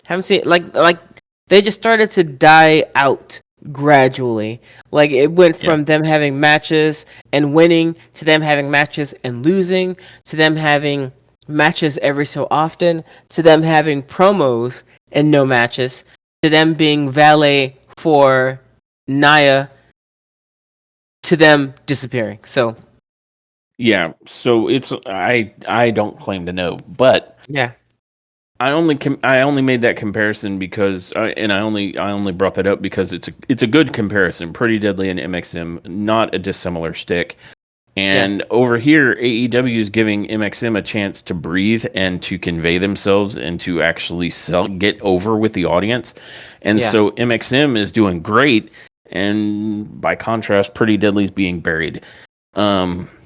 Haven't seen like they just started to die out gradually. Like it went yeah, from them having matches and winning to them having matches and losing to them having matches every so often to them having promos and no matches to them being valet for Naya to them disappearing. So yeah. So I don't claim to know, but yeah, I only made that comparison because and I only brought that up because it's a good comparison. Pretty Deadly and MXM, not a dissimilar stick. yeah, And over here, AEW is giving MXM a chance to breathe and to convey themselves and to actually get over with the audience. And yeah, so MXM is doing great, and by contrast, Pretty Deadly's being buried.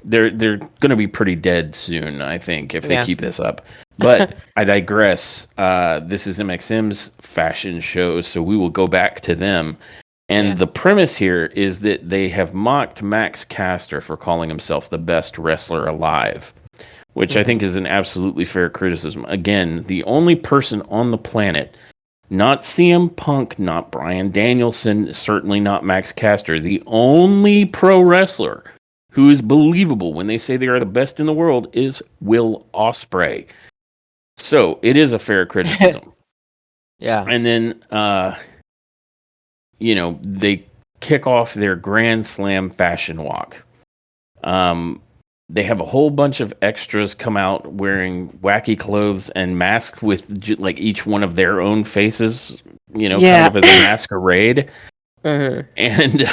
They're going to be pretty dead soon, I think, if they yeah, keep this up. But I digress. This is MXM's fashion show, so we will go back to them. And yeah. the premise here is that they have mocked Max Caster for calling himself the best wrestler alive, which I Mhm. think is an absolutely fair criticism. Again, the only person on the planet Not CM Punk, not Bryan Danielson, certainly not Max Caster. The only pro wrestler who is believable when they say they are the best in the world is Will Ospreay. So it is a fair criticism. Yeah. And then, they kick off their Grand Slam fashion walk. They have a whole bunch of extras come out wearing wacky clothes and masks with like each one of their own faces, kind of as a masquerade. And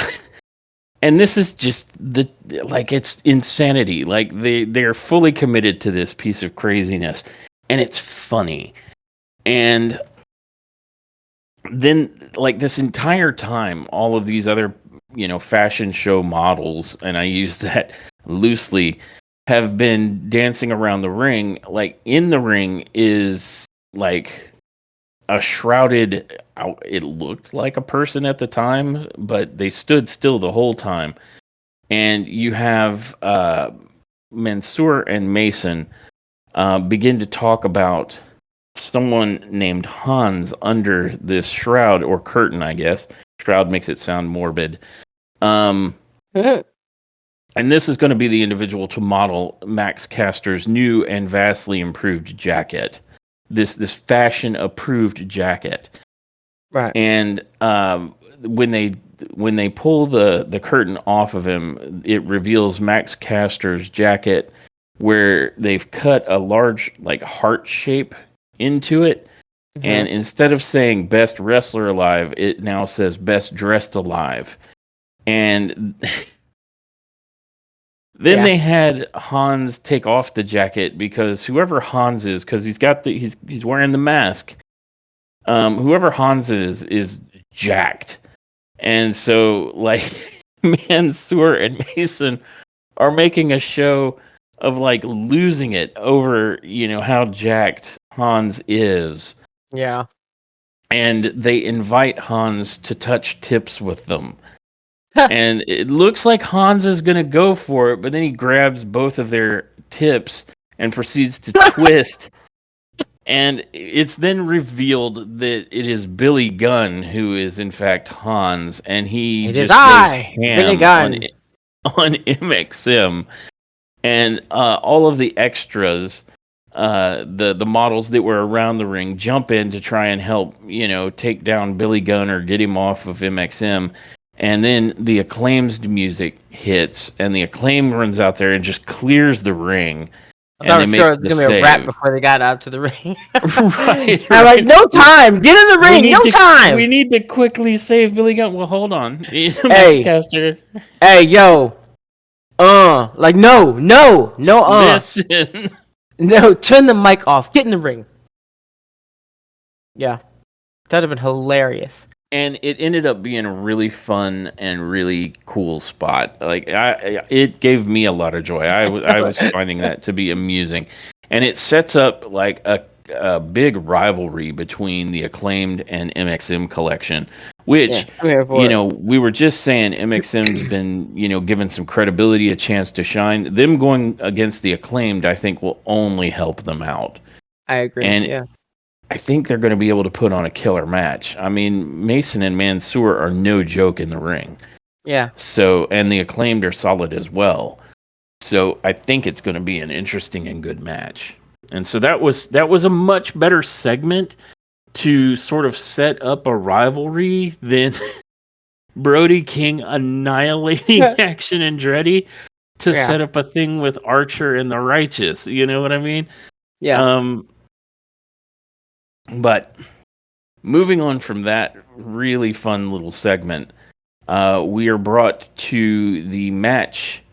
and this is just it's insanity. Like they're fully committed to this piece of craziness, and it's funny. And then like this entire time, all of these other fashion show models, and I use that loosely, have been dancing around the ring. Like in the ring is like a shrouded, it looked like a person at the time, but they stood still the whole time. And you have Mansoor and Mason begin to talk about someone named Hans under this shroud or curtain, I guess. Shroud makes it sound morbid. And this is going to be the individual to model Max Caster's new and vastly improved jacket. This fashion approved jacket. Right. And when they pull the curtain off of him, it reveals Max Caster's jacket where they've cut a large like heart shape into it. Mm-hmm. And instead of saying best wrestler alive, it now says best dressed alive. And then they had Hans take off the jacket because whoever Hans is, because he's wearing the mask. Whoever Hans is jacked. And so like Mansoor and Mason are making a show of like losing it over, how jacked Hans is. Yeah. And they invite Hans to touch tips with them. And it looks like Hans is going to go for it, but then he grabs both of their tips and proceeds to twist. And it's then revealed that it is Billy Gunn who is in fact Hans, and he just goes ham on MXM. And all of the extras, the models that were around the ring, jump in to try and help, take down Billy Gunn or get him off of MXM. And then the Acclaim's music hits, and the Acclaim runs out there and just clears the ring. I thought sure it was going to be a rap before they got out to the ring. right. I'm like, no time. Get in the ring. No time. We need to quickly save Billy Gunn. Well, hold on. Hey, Caster. Hey, yo. Like, no. Listen. No, turn the mic off. Get in the ring. Yeah. That'd have been hilarious. And it ended up being a really fun and really cool spot. Like it gave me a lot of joy. I was finding that to be amusing, and it sets up like a big rivalry between the Acclaimed and MXM collection. Which we were just saying, MXM's been given some credibility, a chance to shine. Them going against the Acclaimed, I think, will only help them out. I agree. And I think they're going to be able to put on a killer match. I mean, Mason and Mansoor are no joke in the ring. Yeah. So, and the Acclaimed are solid as well. So, I think it's going to be an interesting and good match. And so that was a much better segment to sort of set up a rivalry than Brody King annihilating Action Andretti to set up a thing with Archer and the Righteous. You know what I mean? Yeah. But moving on from that really fun little segment, we are brought to the match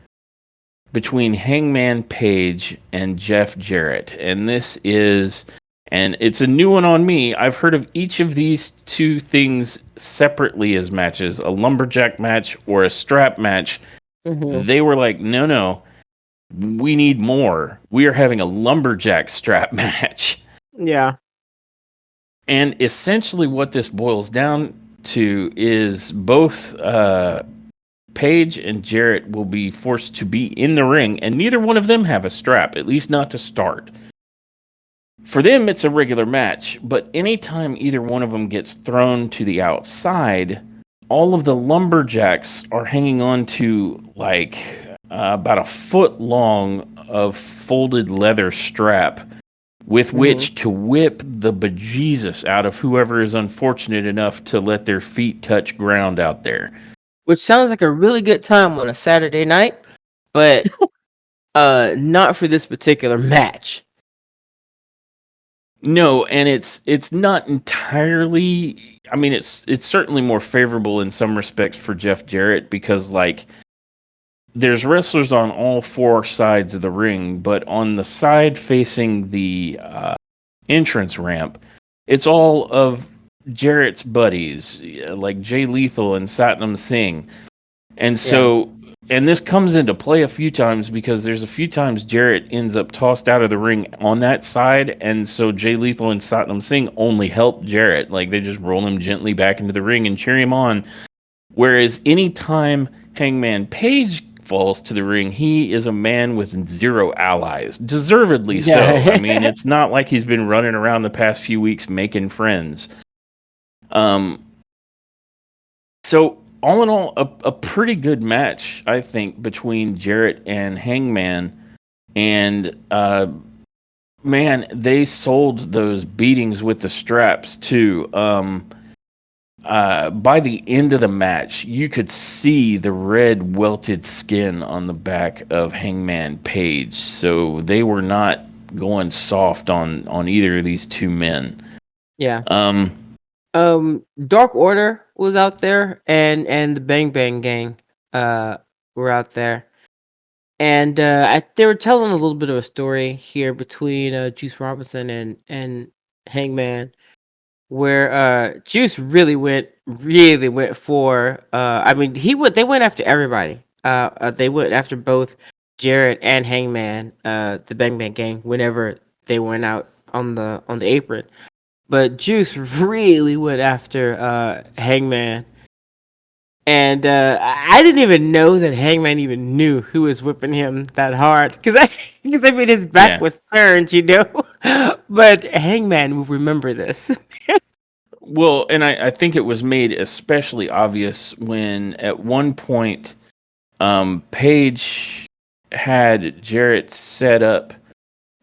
between Hangman Page and Jeff Jarrett. And it's a new one on me. I've heard of each of these two things separately as matches, a lumberjack match or a strap match. Mm-hmm. They were like, no, we need more. We are having a lumberjack strap match. Yeah. And essentially what this boils down to is both Page and Jarrett will be forced to be in the ring, and neither one of them have a strap, at least not to start. For them, it's a regular match, but anytime either one of them gets thrown to the outside, all of the lumberjacks are hanging on to like about a foot long of folded leather strap with which to whip the bejesus out of whoever is unfortunate enough to let their feet touch ground out there. Which sounds like a really good time on a Saturday night, but not for this particular match. No, and it's not entirely. I mean, it's certainly more favorable in some respects for Jeff Jarrett because like there's wrestlers on all four sides of the ring, but on the side facing the entrance ramp, it's all of Jarrett's buddies like Jay Lethal and Satnam Singh, and so. And this comes into play a few times because there's a few times Jarrett ends up tossed out of the ring on that side, and so Jay Lethal and Satnam Singh only help Jarrett. Like they just roll him gently back into the ring and cheer him on. Whereas anytime Hangman Page falls to the ring, he is a man with zero allies. Deservedly so. I mean, it's not like he's been running around the past few weeks making friends. So all in all, a pretty good match, I think, between Jarrett and Hangman. And man, they sold those beatings with the straps too. By the end of the match, you could see the red welted skin on the back of Hangman Page. So they were not going soft on either of these two men. Yeah. Dark Order was out there, and the Bang Bang Gang were out there, and they were telling a little bit of a story here between Juice Robinson and Hangman, where Juice really went for I mean they went after everybody. They went after both Jarrett and Hangman, the Bang Bang Gang, whenever they went out on the apron. But Juice really went after Hangman. And I didn't even know that Hangman even knew who was whipping him that hard. Because I mean, his back was turned, you know? But Hangman will remember this. Well, and I think it was made especially obvious when at one point Paige had Jarrett set up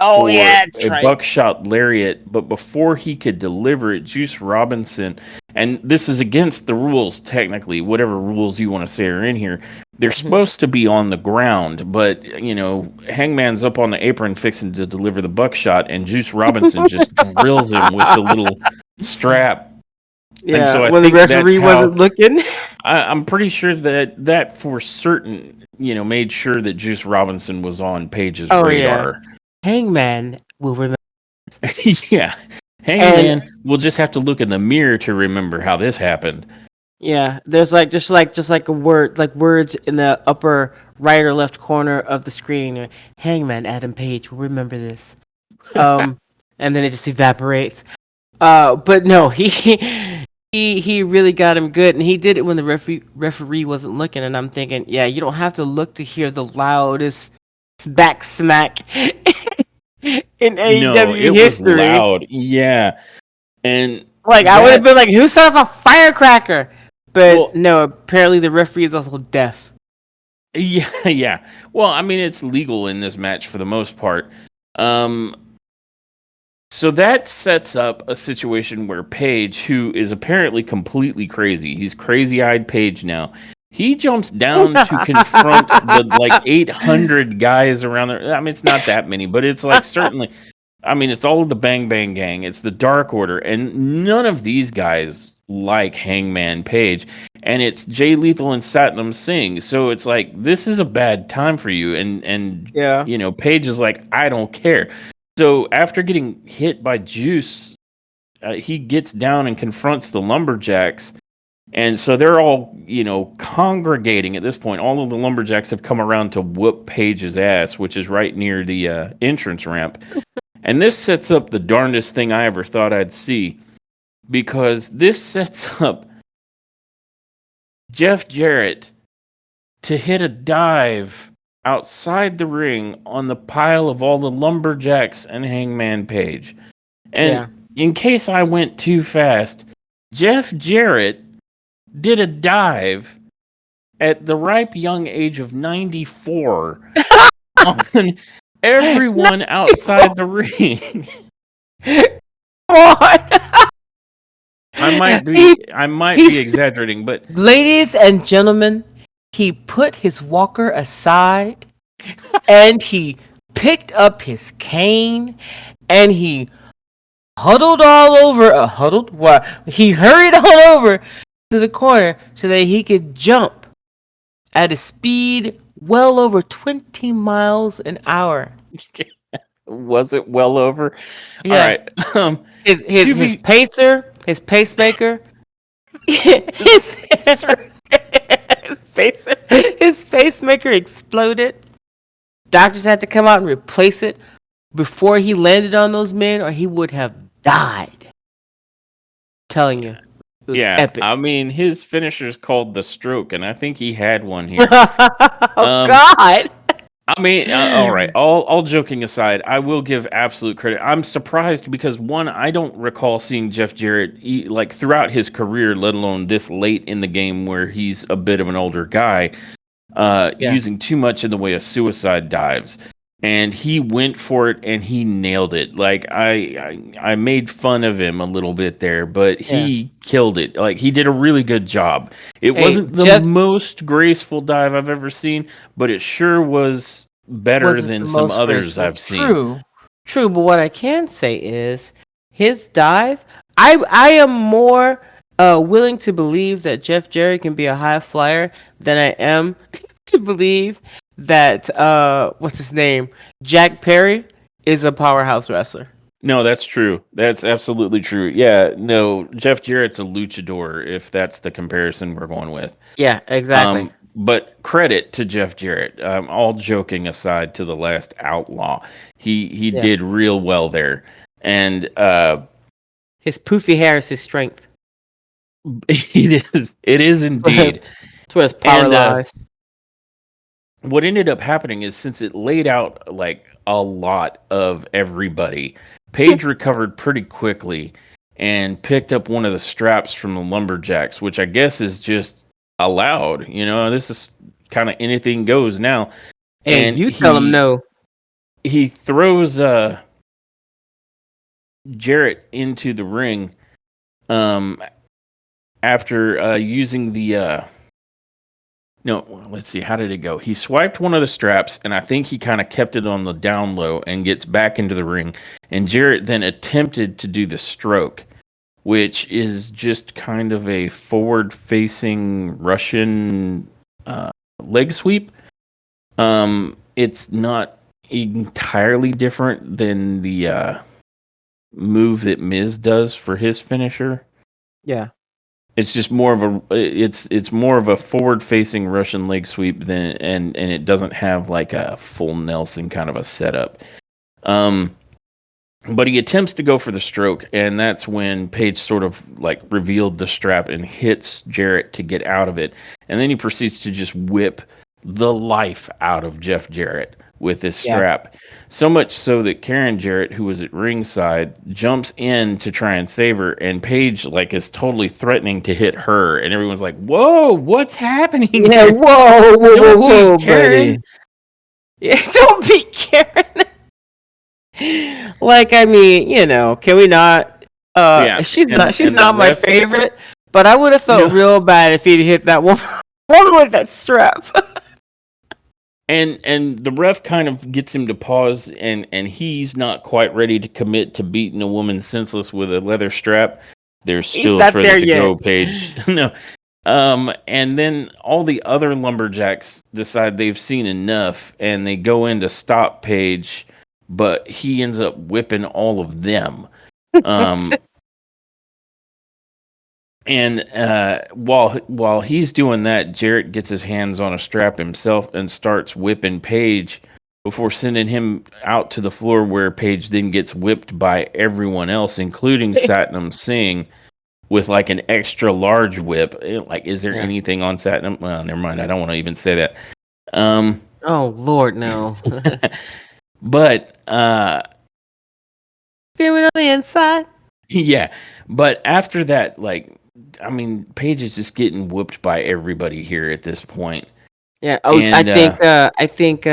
for a buckshot lariat, but before he could deliver it, Juice Robinson, and this is against the rules technically, whatever rules you want to say are in here, they're supposed to be on the ground, but you know, Hangman's up on the apron fixing to deliver the buckshot, and Juice Robinson just drills him with the little strap. Yeah, and so I when think the referee wasn't looking. I'm pretty sure that for certain, you know, made sure that Juice Robinson was on Paige's radar. Yeah. Hangman will remember. Yeah, Hangman will just have to look in the mirror to remember how this happened. Yeah, there's like just like a word, like words in the upper right or left corner of the screen. Hangman Adam Page will remember this. And then it just evaporates. But no, he really got him good, and he did it when the referee wasn't looking. And I'm thinking, yeah, you don't have to look to hear the loudest back smack in AEW history. Was loud. Yeah. And like I would have been like, who set off a firecracker? But no, apparently the referee is also deaf. Yeah. Well, I mean, it's legal in this match for the most part. So that sets up a situation where Page, who is apparently completely crazy, he's crazy-eyed Page now. He jumps down to confront the like 800 guys around there. I mean, it's not that many, but it's like certainly. I mean, it's all of the Bang Bang Gang. It's the Dark Order, and none of these guys like Hangman Page. And it's Jay Lethal and Satnam Singh. So it's like this is a bad time for you. And yeah, you know, Page is like, I don't care. So after getting hit by Juice, he gets down and confronts the Lumberjacks. And so they're all, you know, congregating at this point. All of the Lumberjacks have come around to whoop Page's ass, which is right near the entrance ramp. And this sets up the darndest thing I ever thought I'd see. Because this sets up Jeff Jarrett to hit a dive outside the ring on the pile of all the lumberjacks and Hangman Page. And Yeah. in case I went too fast, Jeff Jarrett did a dive at the ripe young age of 94 on everyone outside the ring. Come on. I might He, be exaggerating, but ladies and gentlemen, he put his walker aside and he picked up his cane and he huddled all over. Huddled? What? He hurried all over to the corner so that he could jump at a speed well over 20 miles an hour. was it well over? Yeah. All right. His pacer, his pacemaker, his pacemaker exploded. Doctors had to come out and replace it before he landed on those men, or he would have died. I'm telling you, it was epic. I mean, his finisher's called the stroke, and I think he had one here. God. I mean, all right. All joking aside, I will give absolute credit. I'm surprised because one, I don't recall seeing Jeff Jarrett like throughout his career, let alone this late in the game where he's a bit of an older guy, using too much in the way of suicide dives. And he went for it and he nailed it. Like I made fun of him a little bit there, but he killed it. Like he did a really good job. It wasn't the most graceful dive I've ever seen, but it sure was better than some others I've seen. True. But what I can say is his dive. I am more willing to believe that Jeff Jarrett can be a high flyer than I am to believe that what's his name, Jack Perry, is a powerhouse wrestler. No, that's true. That's absolutely true. Yeah, no, Jeff Jarrett's a luchador if that's the comparison we're going with. Yeah, exactly. But credit to Jeff Jarrett. All joking aside, to the last Outlaw, he did real well there, and his poofy hair is his strength. It is indeed. That's where his power lies. What ended up happening is since it laid out like a lot of everybody, Paige recovered pretty quickly and picked up one of the straps from the lumberjacks, which I guess is just allowed. You know, this is kind of anything goes now. And you tell him no. He throws Jarrett into the ring after using the no, let's see, how did it go? He swiped one of the straps, and I think he kind of kept it on the down low and gets back into the ring. And Jarrett then attempted to do the stroke, which is just kind of a forward-facing Russian leg sweep. It's not entirely different than the move that Miz does for his finisher. Yeah. It's just more of a it's more of a forward facing Russian leg sweep than and it doesn't have like a full Nelson kind of a setup. But he attempts to go for the stroke, and that's when Paige sort of like revealed the strap and hits Jarrett to get out of it. And then he proceeds to just whip the life out of Jeff Jarrett with this strap. So much so that Karen Jarrett, who was at ringside, jumps in to try and save her, and Paige like is totally threatening to hit her, and everyone's like, "Whoa, what's happening?" Yeah, here? whoa, Karen. Yeah, don't be Karen. Like, I mean, you know, can we not? She's not my favorite, but I would have felt real bad if he'd hit that woman with that strap. And the ref kind of gets him to pause, and he's not quite ready to commit to beating a woman senseless with a leather strap. There's still further to go, Paige. No. And then all the other lumberjacks decide they've seen enough, and they go in to stop Paige, but he ends up whipping all of them. And while he's doing that, Jarrett gets his hands on a strap himself and starts whipping Paige before sending him out to the floor, where Paige then gets whipped by everyone else, including Satnam Singh, with like an extra large whip. Like, is there anything on Satnam? Well, never mind. I don't want to even say that. Oh Lord, no. But Screaming on the inside. yeah, but after that, like, I mean, Paige is just getting whooped by everybody here at this point. Yeah. Oh, I And think. I think.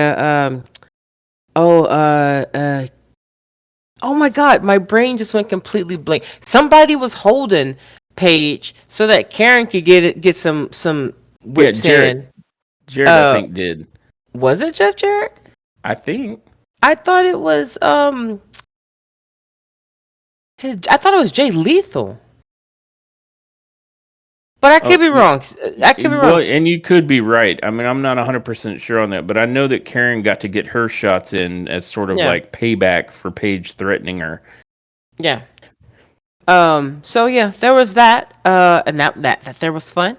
Oh. Oh my God, my brain just went completely blank. Somebody was holding Paige so that Karen could get some yeah, whips in. Jared, I Uh, think did. was it Jeff Jarrett? I think. I thought it was I thought it was Jay Lethal, but I could Oh, be wrong. I could be well, wrong. and you could be right. I mean, I'm not 100% sure on that, but I know that Karen got to get her shots in as sort of Yeah, like payback for Paige threatening her. yeah. So yeah, there was that. And that there was fun.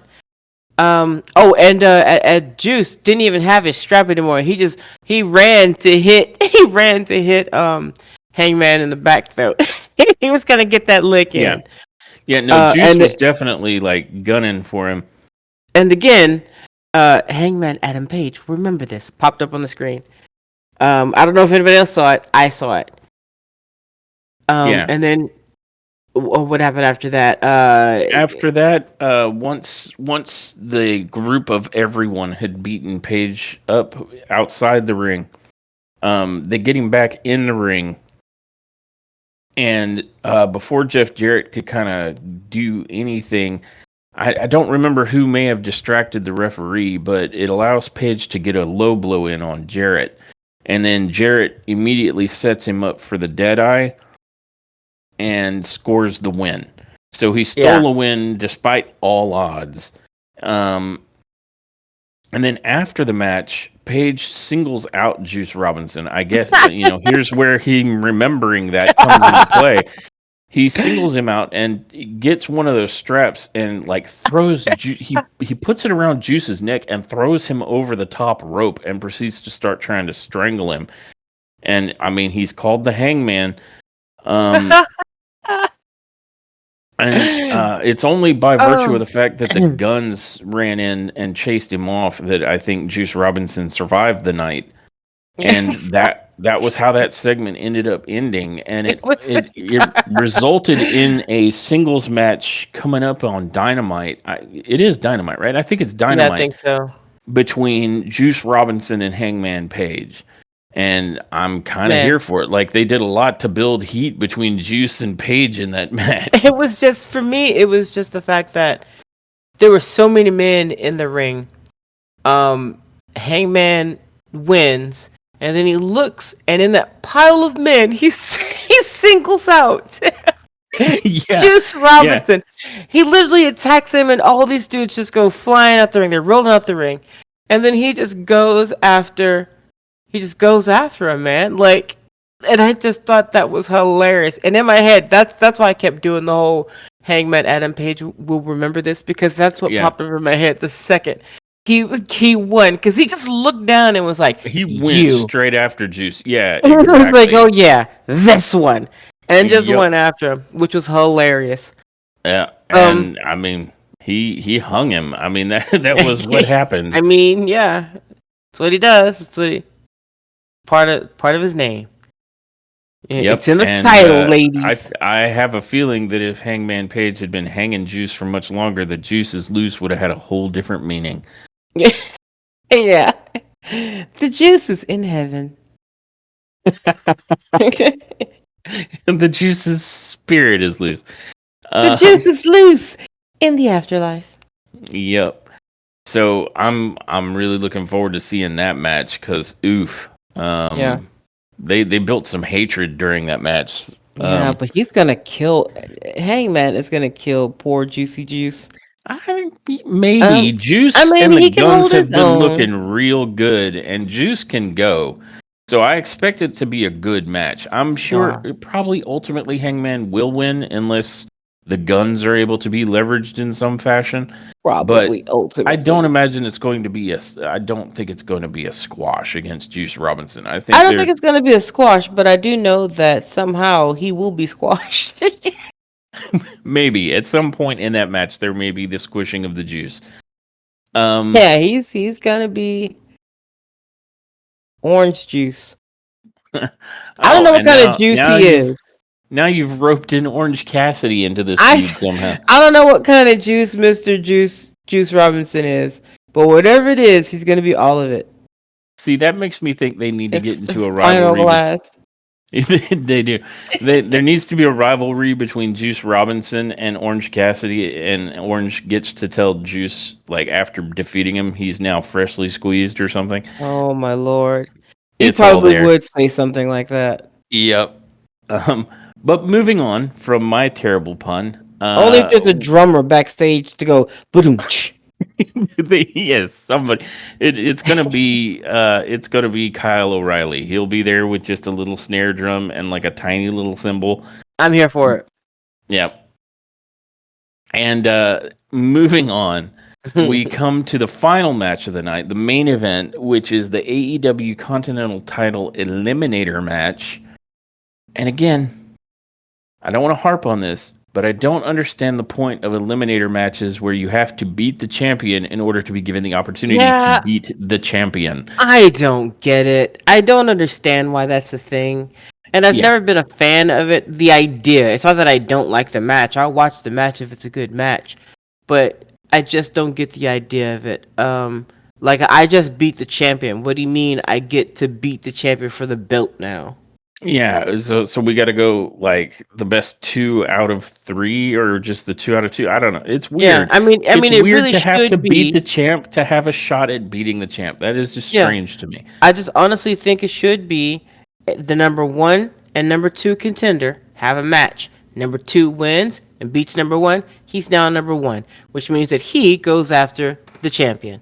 Oh, and Juice didn't even have his strap anymore. He ran to hit. He ran to hit. Hangman in the back throat. He was gonna get that lick Yeah. in. Yeah, no, Juice And was definitely like gunning for him. again, Hangman Adam Page. Remember this popped up on the screen. I don't know if anybody else saw it. I saw it. Yeah. And then what happened after that? After that, once the group of everyone had beaten Paige up outside the ring, they get him back in the ring, and before Jeff Jarrett could kind of do anything, I don't remember who may have distracted the referee, but it allows Paige to get a low blow in on Jarrett, and then Jarrett immediately sets him up for the Deadeye and scores the win. So he yeah. stole a win despite all odds. Um, and then after the match, Page singles out Juice Robinson. I guess, here's where him remembering that comes into play. He singles him out and gets one of those straps and like he puts it around Juice's neck and throws him over the top rope and proceeds to start trying to strangle him. And I mean, he's called the Hangman. Um, And it's only by virtue of Oh. the fact that the guns ran in and chased him off that I think Juice Robinson survived the night, and that was how that segment ended up ending, and It it was. it, it resulted in a singles match coming up on Dynamite. It is Dynamite, right? I think it's Yeah, I Dynamite think so. between Juice Robinson and Hangman Page. And I'm kind of here Man, for it. Like they did a lot to build heat between Juice and Page in that match. it was just for me. It was just the fact that there were so many men in the ring. Um, Hangman wins, and then he looks, and in that pile of men, he singles out Yeah, Juice yeah, Robinson. He literally attacks him, and all these dudes just go flying out the ring. They're rolling out the ring, and then he just goes after. He just goes after him, man. Like, and I just thought that was hilarious. And in my head, that's why I kept doing the whole Hangman Adam Page will remember this, because that's what yeah. popped up in my head the second he won, because he just looked down and was like, He went "You." straight after Juice. Yeah, And I was like, "Oh exactly. yeah, this one," and just Yep. went after him, which was hilarious. Yeah, Um, and I mean, he hung him. I mean that was what happened. I mean, yeah, that's what he does. That's what he part of his name. It's Yep, in the and title, I ladies. I have a feeling that if Hangman Page had been hanging Juice for much longer, the Juice's loose would have had a whole different meaning. Yeah. The juice is in heaven. The The Juice's spirit is loose. juice is loose in the afterlife. Yep. So I'm really looking forward to seeing that match because oof, Yeah. they built some hatred during that match. Yeah, but he's gonna kill. Hangman is gonna kill poor Juicy Juice. I maybe Um, I Juice mean, and the he can Guns hold his have been looking own. real good, and Juice can go. So I expect it to be a good match. I'm sure Yeah, probably ultimately Hangman will win unless the Guns are able to be leveraged in some fashion. But probably I don't ultimately. imagine it's going to be a. I don't think it's going to be a squash against Juice Robinson. I I think don't think they're it's gonna be a squash, but I do know that somehow he will be squashed. maybe at some point in that match there may be the squishing of the Juice. Um, Yeah, he's gonna be. orange juice. I don't Oh, know what and kind of juice he is. now you've roped in Orange Cassidy into this I feud somehow. I don't know what kind of juice Mr. Juice Robinson is, but whatever it is, he's gonna be all of it. See, that makes me think they need to It's get into a final rivalry. glass. They do. There needs to be a rivalry between Juice Robinson and Orange Cassidy, and Orange gets to tell Juice, like, after defeating him, he's now freshly squeezed or something. Oh my lord. He It's all probably there. would say something like that. Yep. But moving on from my terrible pun. Only if there's a drummer backstage to go boom. Yes, somebody. It's gonna be Kyle O'Reilly. He'll be there with just a little snare drum and like a tiny little cymbal. I'm here for it. Yep. And moving on, we come to the final match of the night, the main event, which is the AEW Continental Title Eliminator match. And again, I don't want to harp on this, but I don't understand the point of eliminator matches where you have to beat the champion in order to be given the opportunity to beat the champion. I don't get it. I don't understand why that's a thing. And I've never been a fan of it. The idea. It's not that I don't like the match. I'll watch the match if it's a good match. But I just don't get the idea of it. Like, I just beat the champion. What do you mean I get to beat the champion for the belt now? Yeah, so we got to go like the best 2 out of 3 or just the 2 out of 2. I don't know. It's weird. Yeah, I mean, It's it weird really to have to should beat the be. champ to have a shot at beating the champ. That is just strange to me. I just honestly think it should be the number 1 and number 2 contender have a match. Number 2 wins and beats number 1. He's now number 1, which means that he goes after the champion.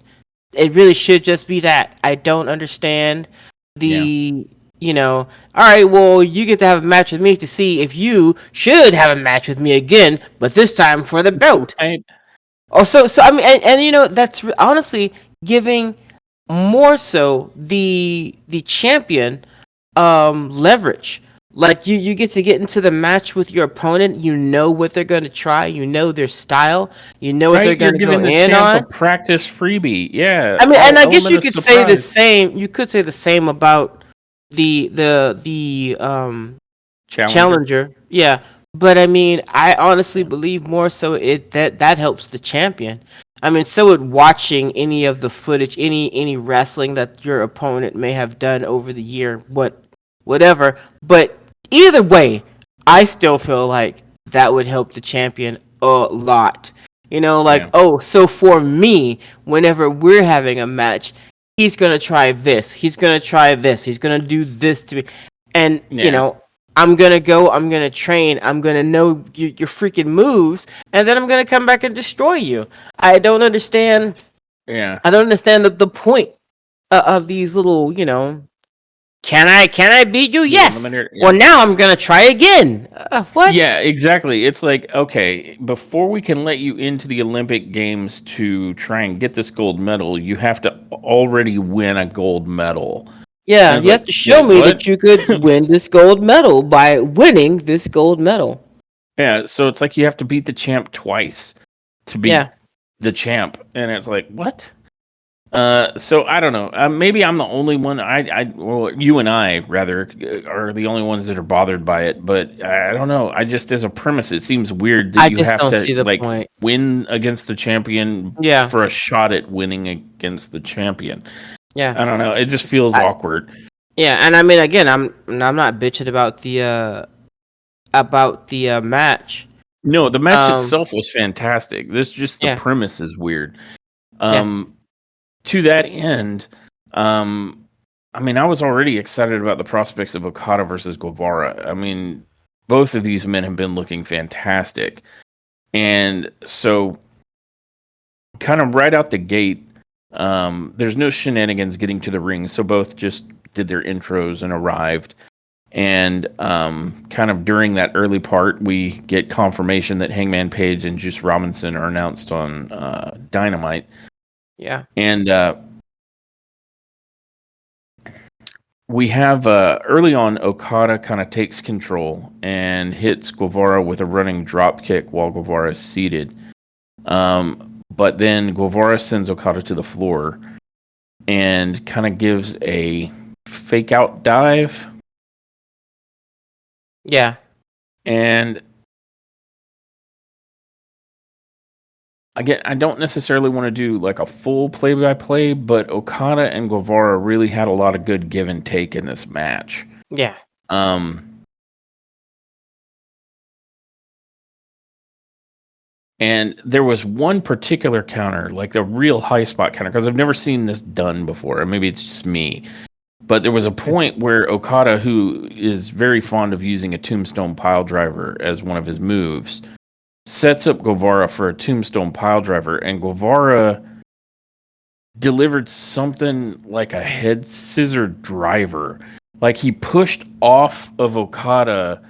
It really should just be that. I don't understand the, all right, well, you get to have a match with me to see if you should have a match with me again, but this time for the belt. Oh, so I mean, and that's honestly giving more so the champion leverage. Like you get to get into the match with your opponent. You know what they're going to try. You know their style. You know what they're going to go in on. A practice freebie. Yeah. I mean, and I guess you could say the same. You could say the same about the challenger. Yeah. But I mean, I honestly believe more so that helps the champion. I mean, so would watching any of the footage, any wrestling that your opponent may have done over the year, whatever. But either way, I still feel like that would help the champion a lot. So for me, whenever we're having a match, he's gonna try this. He's gonna try this. He's gonna do this to me, and I'm gonna train, I'm gonna know your freaking moves, and then I'm gonna come back and destroy you. I don't understand. Yeah. I don't understand the point of these little, can I beat you? Yes. Well, now I'm gonna try again. What? Yeah, exactly. It's like, okay, before we can let you into the Olympic Games to try and get this gold medal, you have to already win a gold medal. Yeah, you have to show me that you could win this gold medal by winning this gold medal. Yeah, so it's like you have to beat the champ twice to beat the champ, and it's like, what? So I don't know. Maybe I'm the only one. Well, you and I rather are the only ones that are bothered by it. But I don't know. I just, as a premise, it seems weird that you have to win against the champion for a shot at winning against the champion. Yeah, I don't know. It just feels awkward. Yeah, and I mean, again, I'm not bitching about the match. No, the match itself was fantastic. This just the premise is weird. To that end, I mean, I was already excited about the prospects of Okada versus Guevara. I mean, both of these men have been looking fantastic, and so kind of right out the gate. There's no shenanigans getting to the ring, so both just did their intros and arrived. And kind of during that early part, we get confirmation that Hangman Page and Juice Robinson are announced on Dynamite. Yeah. And we have early on, Okada kind of takes control and hits Guevara with a running drop kick while Guevara is seated. But then Guevara sends Okada to the floor and kind of gives a fake out dive. Yeah. And again, I don't necessarily want to do like a full play-by-play, but Okada and Guevara really had a lot of good give and take in this match. Yeah. And there was one particular counter, like the real high spot counter, because I've never seen this done before. Or maybe it's just me. But there was a point where Okada, who is very fond of using a tombstone pile driver as one of his moves, sets up Guevara for a tombstone pile driver, and Guevara delivered something like a head scissor driver. Like he pushed off of Okada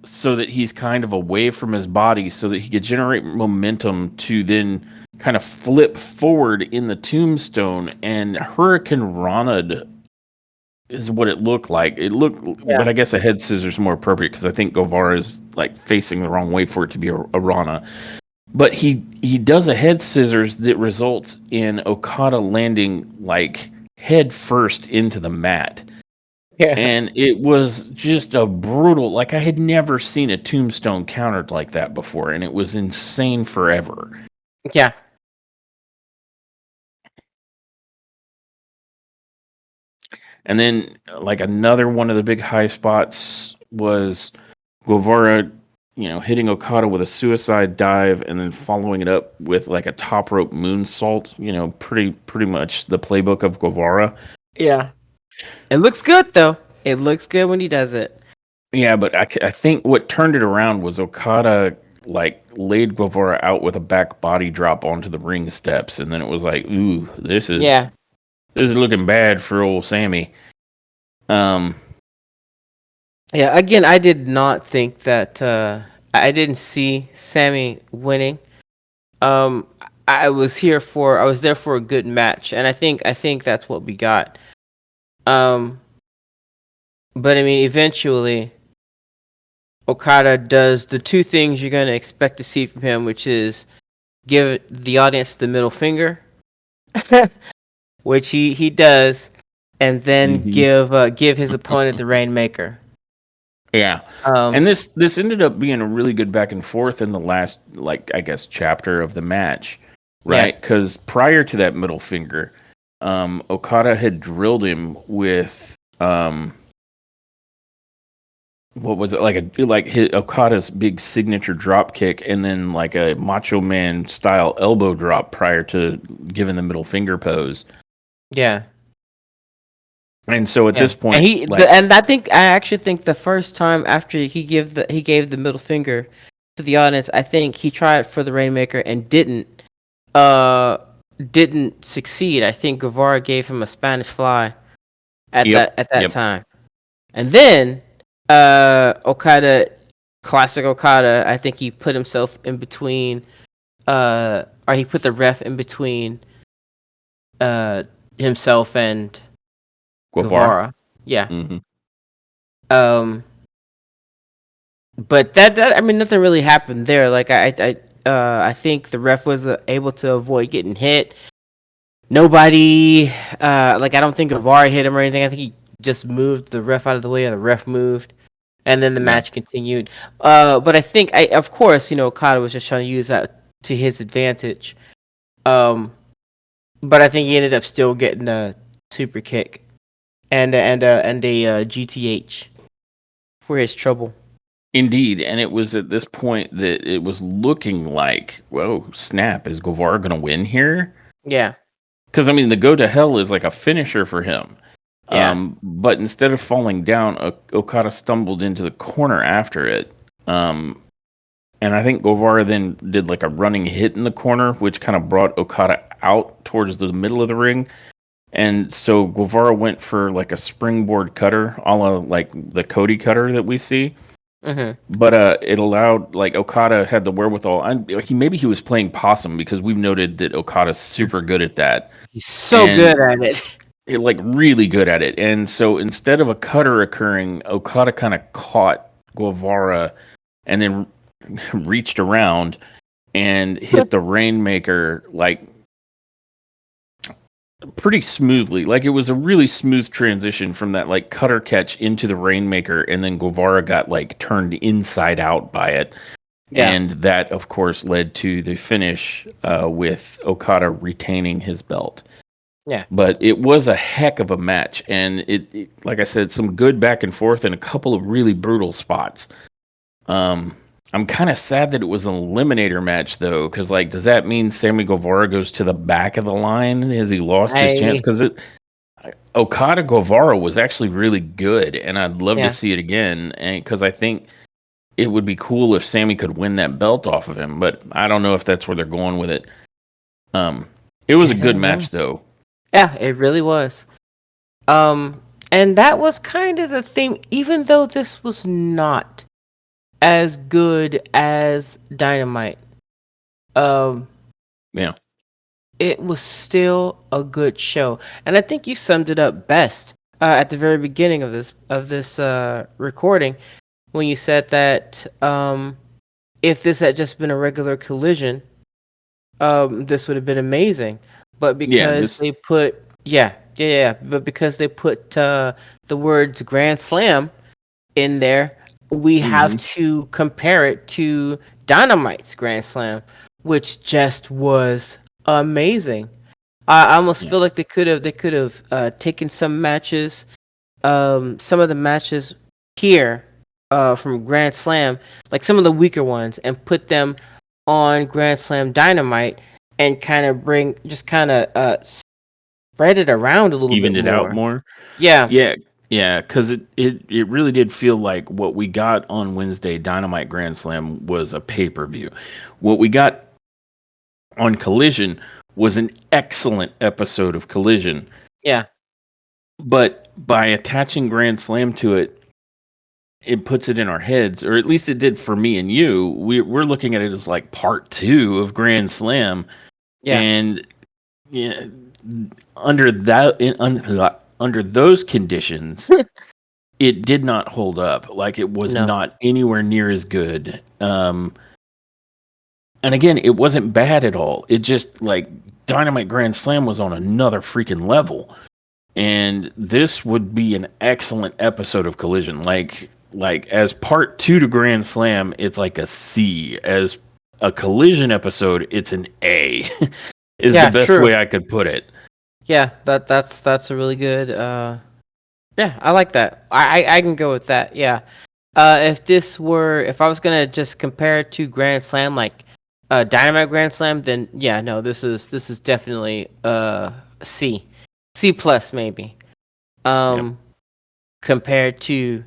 so that he's kind of away from his body so that he could generate momentum to then kind of flip forward in the tombstone, and Hurricane Rana is what it looked like. It looked, but I guess a head scissors is more appropriate because I think Guevara is like facing the wrong way for it to be a Rana. But he does a head scissors that results in Okada landing like head first into the mat. Yeah. And it was just a brutal, like I had never seen a tombstone countered like that before, and it was insane forever. Yeah. And then, like, another one of the big high spots was Guevara, hitting Okada with a suicide dive and then following it up with like a top rope moonsault. Pretty much the playbook of Guevara. Yeah. It looks good though. It looks good when he does it. Yeah, but I think what turned it around was Okada like laid Guevara out with a back body drop onto the ring steps, and then it was like, ooh, this is looking bad for old Sammy. Yeah, again, I did not think that I didn't see Sammy winning. I was there for a good match, and I think that's what we got. But I mean, eventually, Okada does the two things you're gonna expect to see from him, which is give the audience the middle finger, which he does, and then give his opponent the Rainmaker. Yeah. And this ended up being a really good back and forth in the last, like, I guess, chapter of the match, right? Because prior to that middle finger, Okada had drilled him with what was it, Okada's big signature drop kick, and then like a Macho Man style elbow drop prior to giving the middle finger pose. Yeah. And so at this point, and I actually think the first time after he gave the middle finger to the audience, I think he tried for the Rainmaker and didn't succeed. I think Guevara gave him a Spanish Fly at that time, and then classic Okada. I think he put himself in between, or he put the ref in between himself and Guevara. Yeah. Mm-hmm. But that I mean, nothing really happened there. Like I think the ref was able to avoid getting hit. Nobody, I don't think Guevara hit him or anything. I think he just moved the ref out of the way, or the ref moved, and then the match continued. But I think, of course, Okada was just trying to use that to his advantage. But I think he ended up still getting a super kick and a GTH for his trouble. Indeed, and it was at this point that it was looking like, whoa, snap, is Guevara going to win here? Yeah. Because, I mean, the go to hell is like a finisher for him. Yeah. But instead of falling down, Okada stumbled into the corner after it. And I think Guevara then did like a running hit in the corner, which kind of brought Okada out towards the middle of the ring. And so Guevara went for like a springboard cutter, a la like the Cody cutter that we see. Mm-hmm. But it allowed, like, Okada had the wherewithal. He was playing possum, because we've noted that Okada's super good at that. He's so good at it. Like, really good at it. And so instead of a cutter occurring, Okada kind of caught Guevara and then reached around and hit the Rainmaker, like, pretty smoothly. Like it was a really smooth transition from that like cutter catch into the Rainmaker, and then Guevara got like turned inside out by it. Yeah. And that, of course, led to the finish with Okada retaining his belt. Yeah. But it was a heck of a match, and like I said, some good back and forth and a couple of really brutal spots. I'm kind of sad that it was an eliminator match, though, because like, does that mean Sammy Guevara goes to the back of the line? Has he lost his chance? I Because Okada Guevara was actually really good, and I'd love to yeah. see it again. And because I think it would be cool if Sammy could win that belt off of him, but I don't know if that's where they're going with it. It was I a good don't know. match, though. Yeah, it really was. Um, and that was kind of the thing. Even though this was not as good as Dynamite, um, Yeah, it was still a good show. And I think you summed it up best at the very beginning of this recording when you said that if this had just been a regular collision, this would have been amazing. But yeah. because This. they put but because they put the words Grand Slam in there, we have Hmm. to compare it to Dynamite's Grand Slam, which just was amazing. I almost Yeah. feel like they could have taken some matches, some of the matches here from Grand Slam, like some of the weaker ones, and put them on Grand Slam Dynamite and kind of spread it around a little bit Evened it out more. more. Yeah, Yeah, yeah, because it really did feel like what we got on Wednesday, Dynamite Grand Slam, was a pay-per-view. What we got on Collision was an excellent episode of Collision, yeah, but by attaching Grand Slam to it, it puts it in our heads, or at least it did for me and you. We're looking at it as like part two of Grand Slam, yeah, and yeah, under that under those conditions, it did not hold up. Like it was no, not anywhere near as good. And again, it wasn't bad at all. It just like Dynamite Grand Slam was on another freaking level, and this would be an excellent episode of Collision. Like as part two to Grand Slam, it's like a C. As a Collision episode, it's an A. Is the yeah, best true. way I could put it. Yeah, that's a really good. Yeah, I like that. I can go with that. Yeah. If I was gonna just compare it to Grand Slam, like Dynamite Grand Slam, then yeah, no, this is definitely C, C plus maybe. Yep. Um, compared to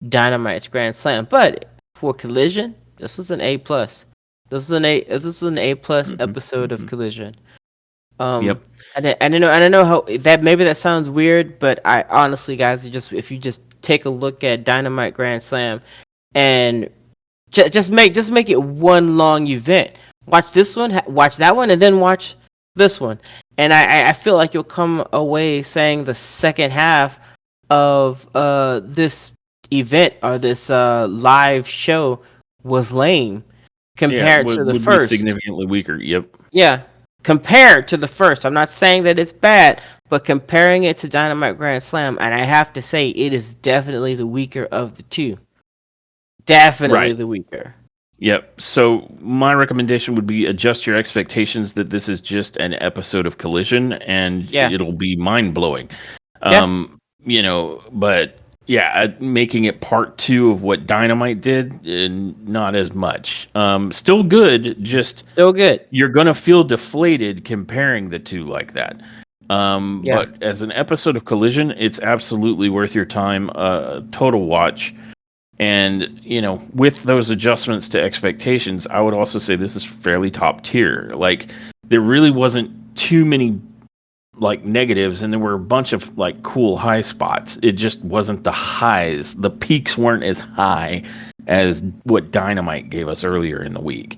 Dynamite's Grand Slam, but for Collision, this was an A plus. This was an A plus Hmm. episode of Hmm. Collision. Yep. And I know how that maybe that sounds weird, but I honestly, guys, if you just take a look at Dynamite Grand Slam and just make it one long event. Watch this one, watch that one, and then watch this one. And I feel like you'll come away saying the second half of this event or this live show was lame Yeah, compared to the would be first. significantly weaker. Yep. Yeah, compared to the first. I'm not saying that it's bad, but comparing it to Dynamite Grand Slam, and I have to say it is definitely the weaker of the two. Definitely Right. the weaker. Yep. So my recommendation would be adjust your expectations that this is just an episode of Collision, and Yeah. it'll be mind blowing. Yeah. But yeah, making it part two of what Dynamite did, and not as much. Still good. Just Still good. you're gonna feel deflated comparing the two like that. Yeah. But as an episode of Collision, it's absolutely worth your time. Total watch. And, with those adjustments to expectations, I would also say this is fairly top tier. Like, there really wasn't too many, like, negatives, and there were a bunch of, like, cool high spots. It just wasn't the highs. The peaks weren't as high as what Dynamite gave us earlier in the week.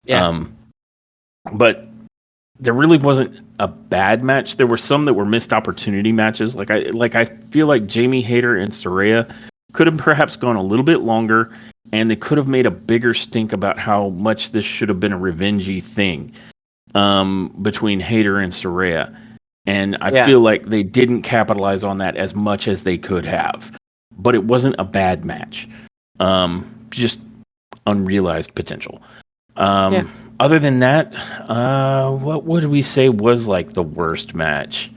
Yeah. But there really wasn't a bad match. There were some that were missed opportunity matches. I feel like Jamie Hayter and Saraya could have perhaps gone a little bit longer, and they could have made a bigger stink about how much this should have been a revengey thing between Hayter and Saraya. And I Yeah. feel like they didn't capitalize on that as much as they could have. But it wasn't a bad match. Just unrealized potential. Yeah. Other than that, what would we say was like the worst match?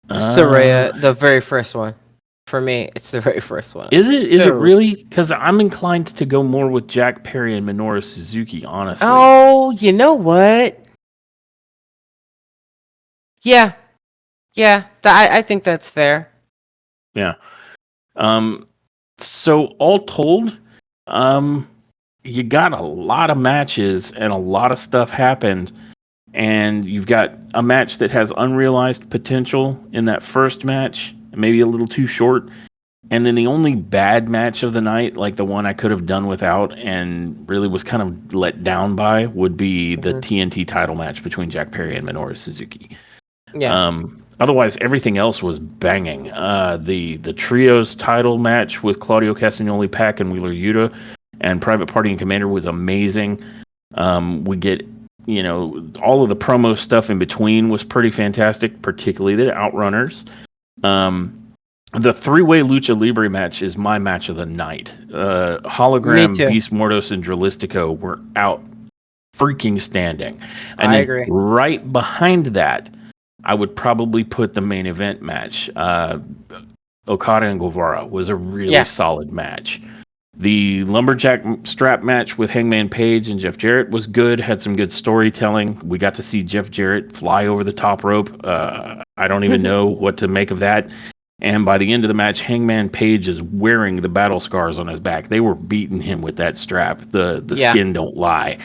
Soraya, the very first one. For me, it's the very first one. Is it? Is it So- really? Because I'm inclined to go more with Jack Perry and Minoru Suzuki. Honestly. Oh, you know what? Yeah. Yeah. I think that's fair. Yeah. So all told, you got a lot of matches and a lot of stuff happened, and you've got a match that has unrealized potential in that first match, maybe a little too short. And then the only bad match of the night, like the one I could have done without and really was kind of let down by, would be the TNT title match between Jack Perry and Minoru Suzuki. Yeah. Otherwise, everything else was banging. The trios title match with Claudio Castagnoli, Pac, and Wheeler Yuta, and Private Party and Commander was amazing. We get, all of the promo stuff in between was pretty fantastic, particularly the Outrunners. The three-way Lucha Libre match is my match of the night. Hologram, Beast Mortos, and Dralistico were out freaking standing. And I then agree. right behind that, I would probably put the main event match. Okada and Guevara was a really solid match. The Lumberjack strap match with Hangman Page and Jeff Jarrett was good, had some good storytelling. We got to see Jeff Jarrett fly over the top rope. I don't even know what to make of that. And by the end of the match, Hangman Page is wearing the battle scars on his back. They were beating him with that strap. The skin don't lie.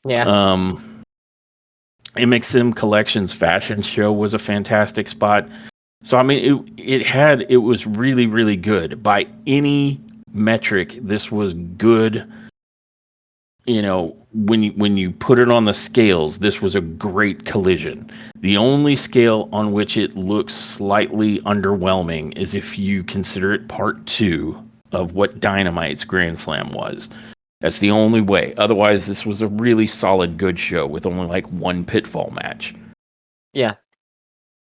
Yeah. MXM Collections fashion show was a fantastic spot. So I mean, it was really, really good. By any metric, this was good. When you put it on the scales, this was a great Collision. The only scale on which it looks slightly underwhelming is if you consider it part 2 of what Dynamite's Grand Slam was. That's the only way. Otherwise, this was a really solid, good show with only like one pitfall match. Yeah.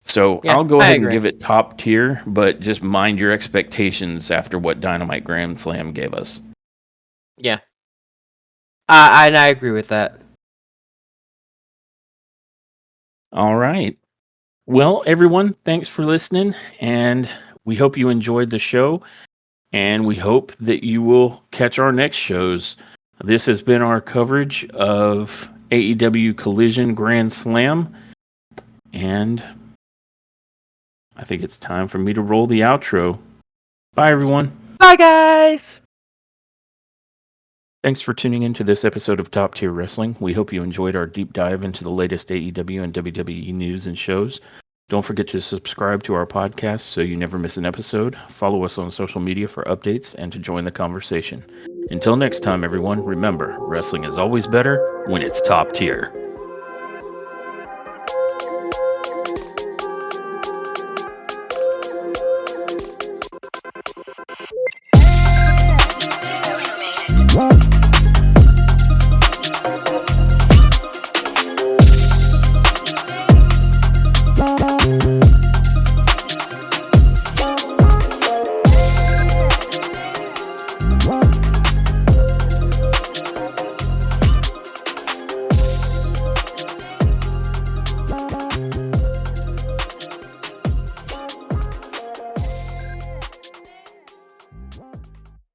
So I'll go ahead and give it top tier, but just mind your expectations after what Dynamite Grand Slam gave us. Yeah. I agree with that. All right. Well, everyone, thanks for listening, and we hope you enjoyed the show, and we hope that you will catch our next shows. This has been our coverage of AEW Collision Grand Slam, and I think it's time for me to roll the outro. Bye, everyone. Bye, guys. Thanks for tuning into this episode of Top Tier Wrestling. We hope you enjoyed our deep dive into the latest AEW and WWE news and shows. Don't forget to subscribe to our podcast so you never miss an episode. Follow us on social media for updates and to join the conversation. Until next time, everyone, remember, wrestling is always better when it's top tier.